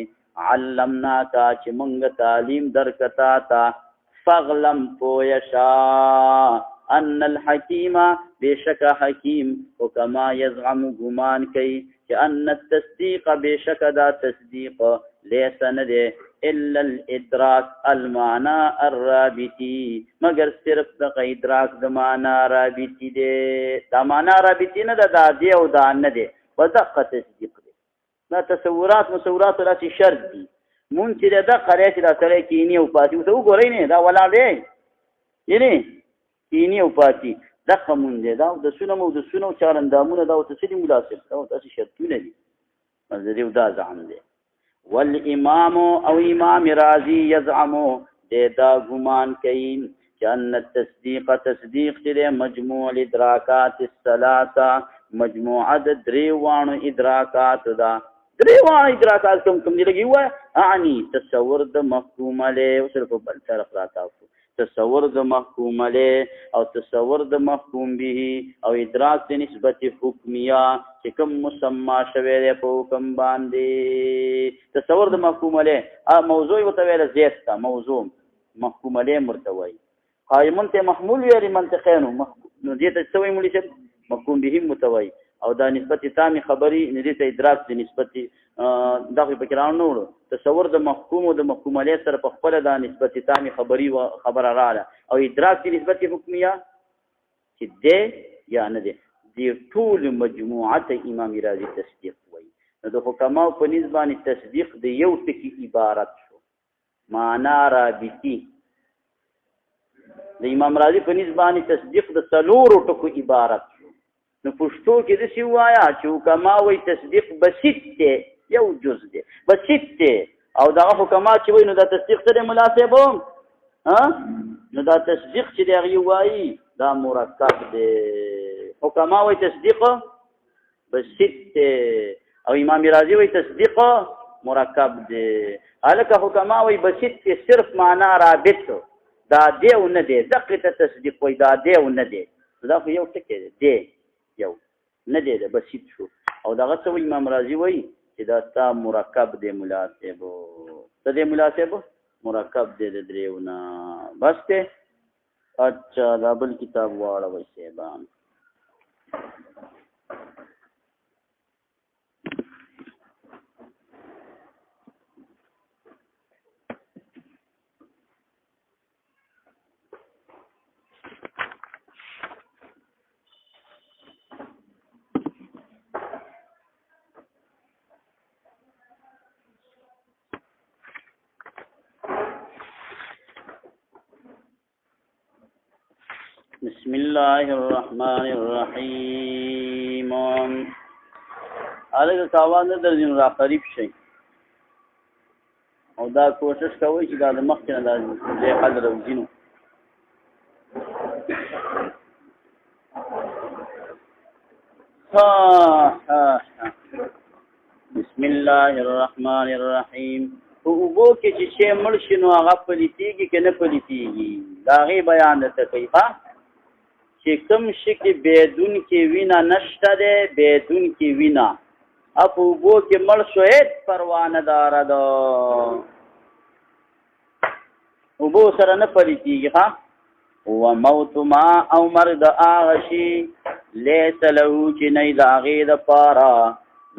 علمناک چې مونږ تعلیم درکتا تا فغلم پویشا ان الحکیم بشک حکیم او کما یزعم گمان کوي چې ان التصدیق بشک دا تصدیق لیس نه دی الا الادراک المعنى الرابطی مگر صرف د ادراک د معنا رابطی دی دا معنا رابطی نه دا دی او دا نه دی ودقه تصدیق دی دا تصورات مصورات راسي شرط دي مونږ چې دا قریه چې دا سره کینی او پاتې ته وګورئ نه دا ولا دی یعنی کینی او پاتې دغه مونږ دا د سونو چارندامونه دا او تسلی مناسب دا او تاسو شرطونه دي مزدي دا ځان دی والامام او امام رازی یزعمو دا ګمان کوي چې ان التصدیق تصدیق دې مجموع الادراکات الثلاثه مجموعه د دریوانو ادراکات دا دریوانو ادراکات کوم دی لګي وای اعني تصور د محکوم علیه او صرف بل طرف راځو تصور د محکوم علیه او تصور د محکوم به او ادراک د نسبت حکمیه چې کوم مسما شوی دی په حکم باندې تصور د محکوم علیه موضوع وته ویل زیات تا موضوع محکوم علیه مرتوی قائمون ته محمول ویری منطقینو نو دې ته څوی مولي چې محکوم به متوی او دا نسبت تامي خبري ندي ته ادراک د نسبت دغه فکرانو نور تصور د محکوم او د محکوم علیه سره په خپل د نسبت تامي خبري او خبر رااله او ادراک د نسبت حکمیه چې دې یا نه دې ټول مجموعه امام رازي تصدیق وایي نو د حکماو په نسبت تصدیق د یو ټکی عبارت شو معنا رابطي د امام رازي په نسبت تصدیق د څلورو ټکو عبارت نو پښتو کې د سی وایا چې حکما وایي تصدیق بسيط دی یو جز دی بسيط دی او دغه حکما چې وایي نو دا تصدیق سره مناسب ها نو دا تصدیق چې دی وایي دا مرکب دی حکما وایي تصدیق بسيط دی او امام رازي وایي تصدیق مرکب دی الکه حکما وایي بسيط دی صرف معنا رابط دا دی او نه دی دقیقه تصدیق وایي دا دی او نه دی دا خو یو ټکی دی یو نه دی د بسيط شو او دغه څه امام رازي وایي چې دا تا مرکب دی مناسب ته دی مناسب مرکب دی د دریونه بس ته اچھا دا بل کتاب واړوي سیبان بسم الله الرحمن الرحیم هغه کاوان درځین را قریب شي او دا کوشش کوي چې دا د مخ نه د حل راوځینو بسم الله الرحمن الرحیم او وګو کې چې شی مړ شنو هغه پلیتیږي کې نه پلیتیږي دا غي بیان ته کوي چې کوم شي کې بدون کې وینا نشته ده بدون کې وینا اپو وګو کې مړ شو هیڅ پروا نه دار ده وګو سره نه پلیتیږي هو موت ما او مرد آغشی لیس له چې نه د هغې دپاره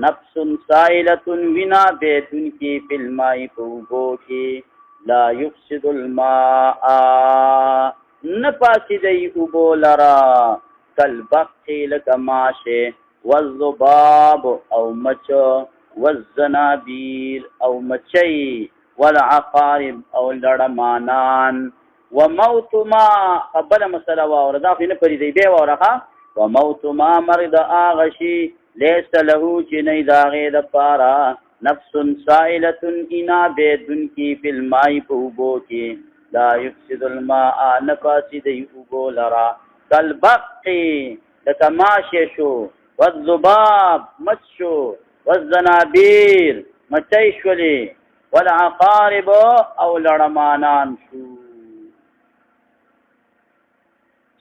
نفس سائلة وینا بیتون کې فی الماء په اوبو کې لا یفسد الماء نه پاسېدی اوبو لره کالبقې لکه ماشه والذباب او مچ والزنابیر او مچۍ والعقارب او لړمانان وموت ما خبره مسله واوره دا خو نه پرېږدی بیا واوره وموت ما مرد آغشي لیس له چې نه د هغې دپاره نفس سائلة انا بیدونکي فی الماء په اوبو کې لا یفسد الماء نه فاسدی اوبو لره کالبقې لکه ماشې شو والذباب مچ شو والزنابیر مچۍ شولې والعقارب او لړمانان شو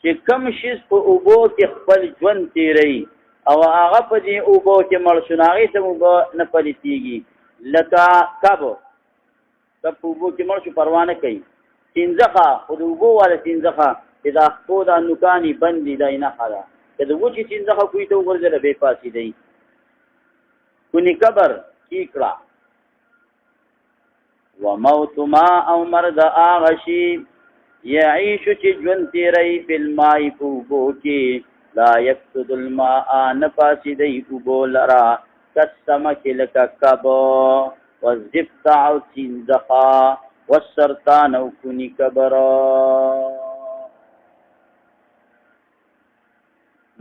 چې کوم شي په اوبو کې خپل ژوند تیروي او هغه په دې اوبو کې مړ شو نو هغې ته اوبه نه پلیتېږي لکه کب په اوبو کې مړ شو پروا نه کوي سینځخه خو د اوبو والا سینځخه چې دا خپو دا نوکانې بند دي دا یې نښه ده که د وچې سینځخه کوی ته وغورځېده بې پاسېدی کونې قبر کې کړه وموت ما او مرد آغا شي یعیشو چې ژوند تیری فی الماء په اوبو کې لا یفسد الماء نه فاسدی اوبو لرا کالسمک لکه کب والضفدع او چینزخا والسرطان او کونی کبرا.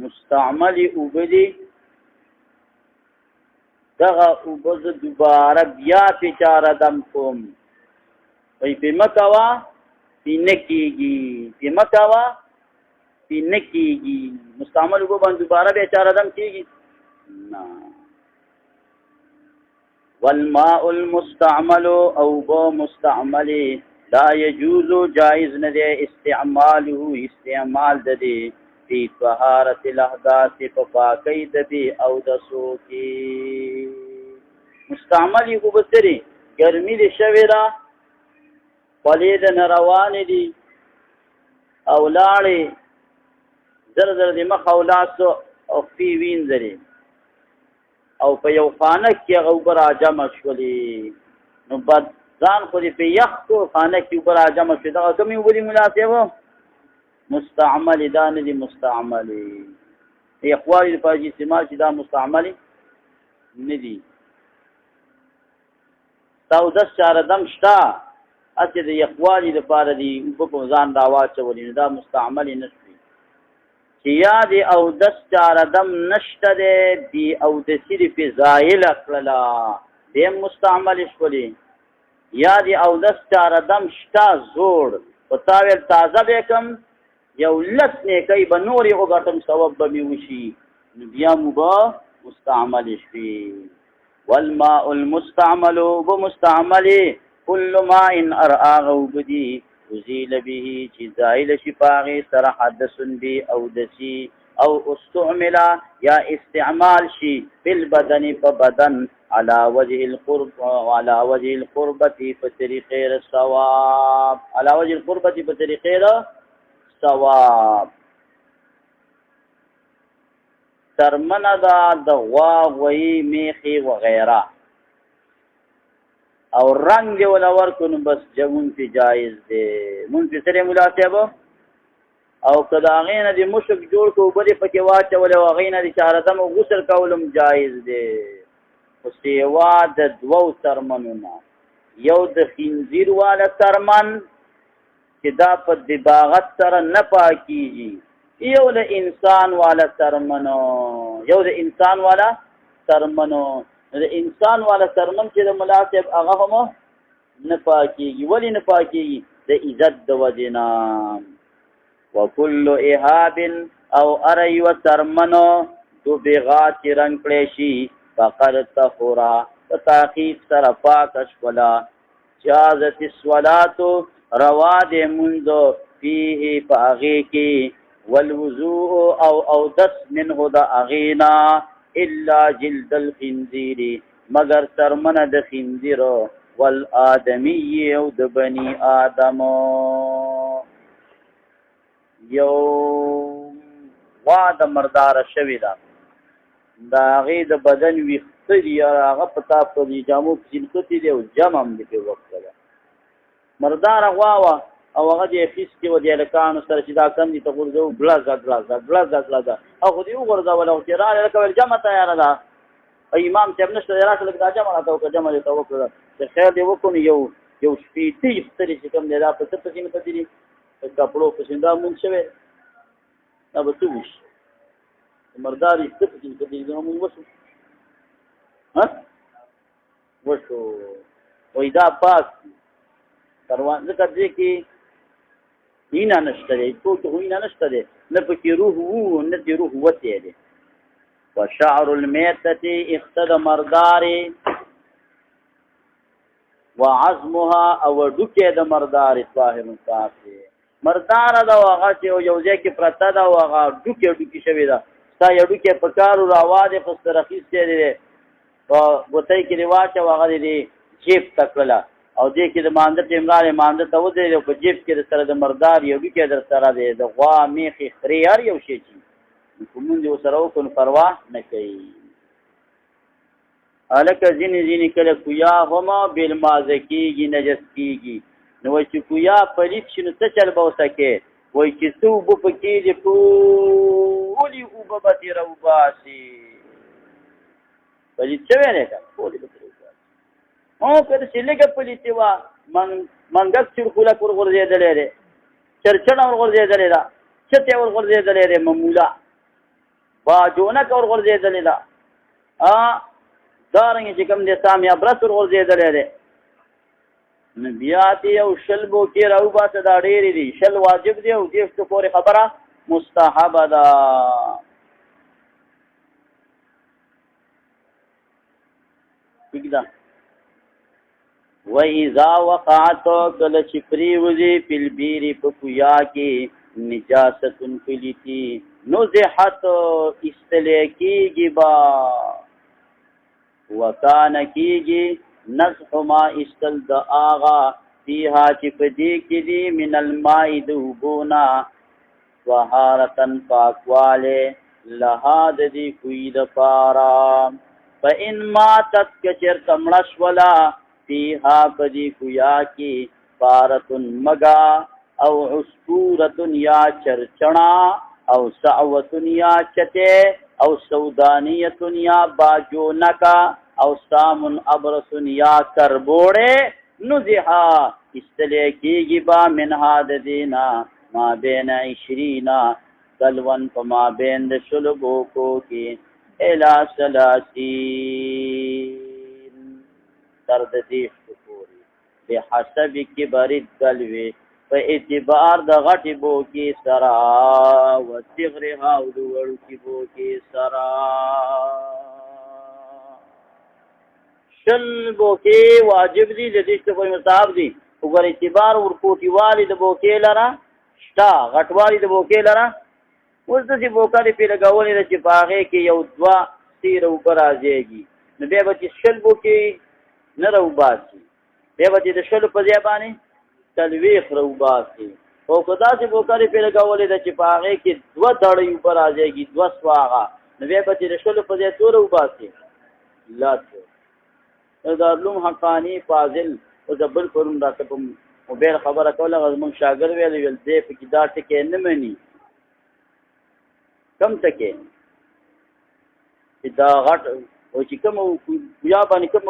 مستعمل اوبه دی دغه اوبه زه دوباره بیا پې چاره دم کوم وی پې مه کوه پې نه کېږي پې مه کوه پې نه کېږي. مستعمل اوبه باندې دوباره بیا چاره دم کېږي نه. والماء المستعمل اوبه مستعمل لا يجوز جائز نه دی استعماله استعمال د دی فی طهارت الاحداث په پاکی د بی اودسو کې. مستعمل یې اوبه سرې ګرمي دې شوې ده خولې د نه روانې دي او لاړې زر زر دې مخ او لاس او پښې وینځلې او په یو خانه کې هغه اوبه راجمع شولې نو بد ځان خو دې په یخ کو خانه کې اوبه راجمع شوې دغه کومې اوبه دي ملا صاحب مستعمل دا نه دي مستعمل یخوالي لپاره چې استعمال شي دا مستعمل نه دي. تا اودس چاره دم شته هسې د یخوالي لپاره دي اوبه په ځان راواچولي نو دا مستعمل نه شي. چې یا د اودس چاره دم نشته دی بې اودسي دې پې زایله کړله بیا هم مستعمل شولې یا د اودس چاره دم شته زوړ په تا ویل تازه به کم یو لس نیکۍ به نورې وګټم ثواب به مې وشي نو بیا مو به مستعمل شوي. والماء المستعمل اوبه مستعملې کل ماء ارآغه اوبه دي ازیل به چې زایله شي په هغې سره حدث بې اودسي او استعمل یا استعمال شي فی البدن په بدن على وجه القربة په طریقې د ثواب على وجه القربة په طریقې د ثواب. ترمنه ده د غوا غویي میخې وغیره او رنگ دی ولا ورکو نو بس جمون پی جایز دی مون پی سره مولا صاحب او که د هغې نه د مشک جوړ کړو اوبه دې پکې واچولې او هغې نه د چهاردم غسل کولم جایز دی. خو سیوا د دوو ترمنو نه یو د خنزیر والا ترمن چې دا په دباغت سره نه پاکیږي یو د انسان والا ترمنو یو د انسان والا ترمنو د انسان والا ترمن چې د ملا صاحب هغه هم نه پاکیږي ولې نه پاکیږي د عزت د وجې نه. وکل احاب او اره یوه ترمنو دبغا چې رنګ کړی شي فقد طهرا په تحقیق سره پاکه شوله. جازت الصلات روا د منځ فیه په هغې کې والوضوء او اودس منه د هغې نه الا جلد الخنزیر مگر ترمنه د خنزیر والآدمی او د بني آدمو. یو غوا د مرداره شوې ده د هغې د بدن ویښته دي هغه په تا په دې جامو پسې نښتې دي او جمع هم دې پې وکړه ده مرداره غوا وه او هغه دې اخیستې وه د هلکانو سره چې دا کندې ته غورځوو ګړزه ګړزه ګړزه ګړزه او خو دې وغورځوله او چې راغلې لکه ویل جمع تیاره ده امام صاحب نشته دی راشه لږ دا جمع راته وکړه جمع دې ته وکړه چې خیر دې وکړو نو یو شپېتې سترې چې کوم دی دا په څه پسې نښتې دي په کپړو پسې دا مونږ شوی دا به څه وشي مردارې څه پسې نښتې دي نو مونږ وشو وشو وایي دا پاک کروان ځکه دې کې هینه نشته دی څو کې خو هینه نشته دی نه پکې روح وو نه دې روح وتی دی. وشعر المیتة اختد مردارې وعظمها او ډوکې د مردارې طاهر پاک دی. مرداره ده او هغه چې یو ځای کې پرته ده او هغه ډوکې شوې ده ستا یو ډوکې په کارو راوادې خو ستر اخیستی دی په ګوتۍ کې دې واچو هغه دې جیب ته کړله او دې کې د مانده ټیم راغلی مانده ته ودرېد او په جیب کې در سره د مردار یو ډوکې در سره دی د غوا میخې خرې هر یو شی چې که مونږ یې ورسره وکړو نو پروا نه کوي. هلکه ځینې کله کویا هم بالمازه کېږي نجس کېږي نو وایي چې کویا پلیت شي نو څه چل به ورته کې وایي چې څه اوبه پکې دي ټولې اوبه به ترې راوباسي پلیت شوی دی که ټولې به ترې وباسي که داسې لږه پلیتې وه منګک چرخولک ورغورځېدلی دی چرچڼه ورغورځېدلې ده چتې ورغورځېدلی دی مموله باجونک ورغورځېدلې ده دارنګې چې کوم دی سامیا برس ورغورځېدلی دی نو بیا دې یو شل بوکې راوباسه دا ډېرې دي شل واجب دی او دېرشو پورې خبره مستحبه ده ٹھیک ده وَإِذَا وَقَعَتْ کله چې پرېوځي فِي الْبِئْرِ په کویا کې نجاست پلیتي نزحت ایستلی کېږي به وکانه کېږي نزح ما ایستل د هغه فیها چې په دې کې دي من الماء د اوبو نه طهارة پاکوالی لها د دې کوی دپاره فإن ماتت که چېرته مړه شوله فیها په دې کویا کې پارتن مګه او عصفورتن یا چرچڼه او سعوتن یا چته او سودانیتن یا باجونکا او سامن ابرسن یا کربوڑے نزحا استلے کیگی با منها دینا ما بین 20 دلون پما بین شلبو کو کی الى 30 ترد دیش پوری بحسب کبر الدلوی په اعتبار د غټې بوکې سره و صغرها او د وړوکې بوکې سره شل بوکې واجب دي د دې څه کوئی مصاب دي وګور اعتبار ورکوټیوالي د بوکې لره شته غټوالي د بوکې لره اوس داسې بوکه دې پې لګولې ده چې په هغې کې یو 2 تیره اوبه راځېږي نو بیا به چې شل بوکې نه راوباسي بیا به چې د شلو په ځای باندې تلویخ روباسي او که داسې بوکرې پې لګولې ده چې په هغې کې 2 دړۍ اوبه راځېږي 2 سواغه نو بیا به چې د شلو په ځای څو روباسي لس دارالعلوم حقاني فاضل اوس د بل پرون راته په موبایل خبره کوله هغه زموږ شاګرد ویل دی پکې دا ټکې نه مني کم ټکې چې دا غټ او چې کوم بیا باندې کوم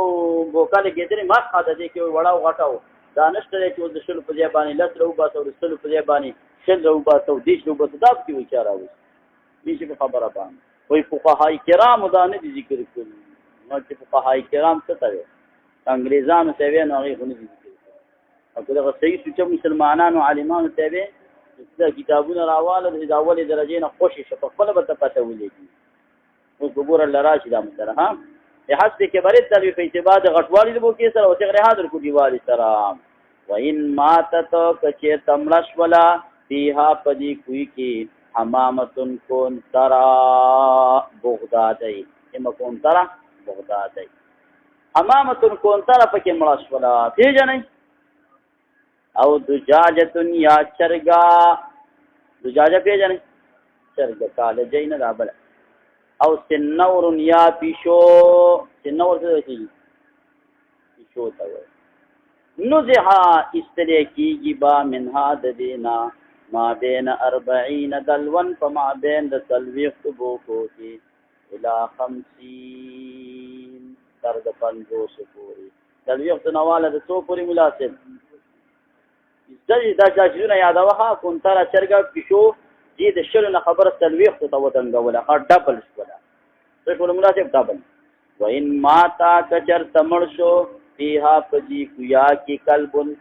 بوکا لګېدلې ما خاطه دی کې وړه او غټه دا نشته دی چې اوس د شلو په ځای باندې لس راوباسه او د شلو په ځای باندې شل راوباسه او دېرش راوباسه دا پکې وایي چا راوځي دې شي په خبره باندې وایي فقهای کرامو دا نه دي ذکر کړي نو چې فقهای کرام څه ته وایي انګرېزانو ته وایي نو هغې خو نه دي ذکر کړي او که دغه صحیح سوچه مسلمانانو عالمانو ته وایي چې کتابونه راواله د اولې درجې نه خوشې شه په خپله به ته پته ولګي اوس به ګوره له راشي دا مسله ها حسب کبرت تلوی په اعتبار د غټوالي د بوکې سره او صغرها د کوټیوالي سره وإن ماتت کچې تمړه شوله فیها په دې کوی کې حمامتن کونترا بغدادی اما کونترا بغدادی حمامتن کونترا پکې مړه شوله پیژنئ او دجاجتن یا چرګا دجاجه پیژنئ چرګه کالجی نه دا بله او سنور یا پیشو سنور څه دی پیشو ته وایي نزحا استلی کېږي با منها د دینا ما بین 40 دلون په ما بین د 40 بوکو کې الى 50 تر د 50 پورې 40 نواله د څو پورې مناسب دا شیونه یادوه کونتره چرګه پیشو دې د شلو نه خبره 40 ته ودنګوله ډبل شوله څه شوله مناسب ډبل وإن ماتا کچر تمړ شو فیها پدی کویا کې کلبن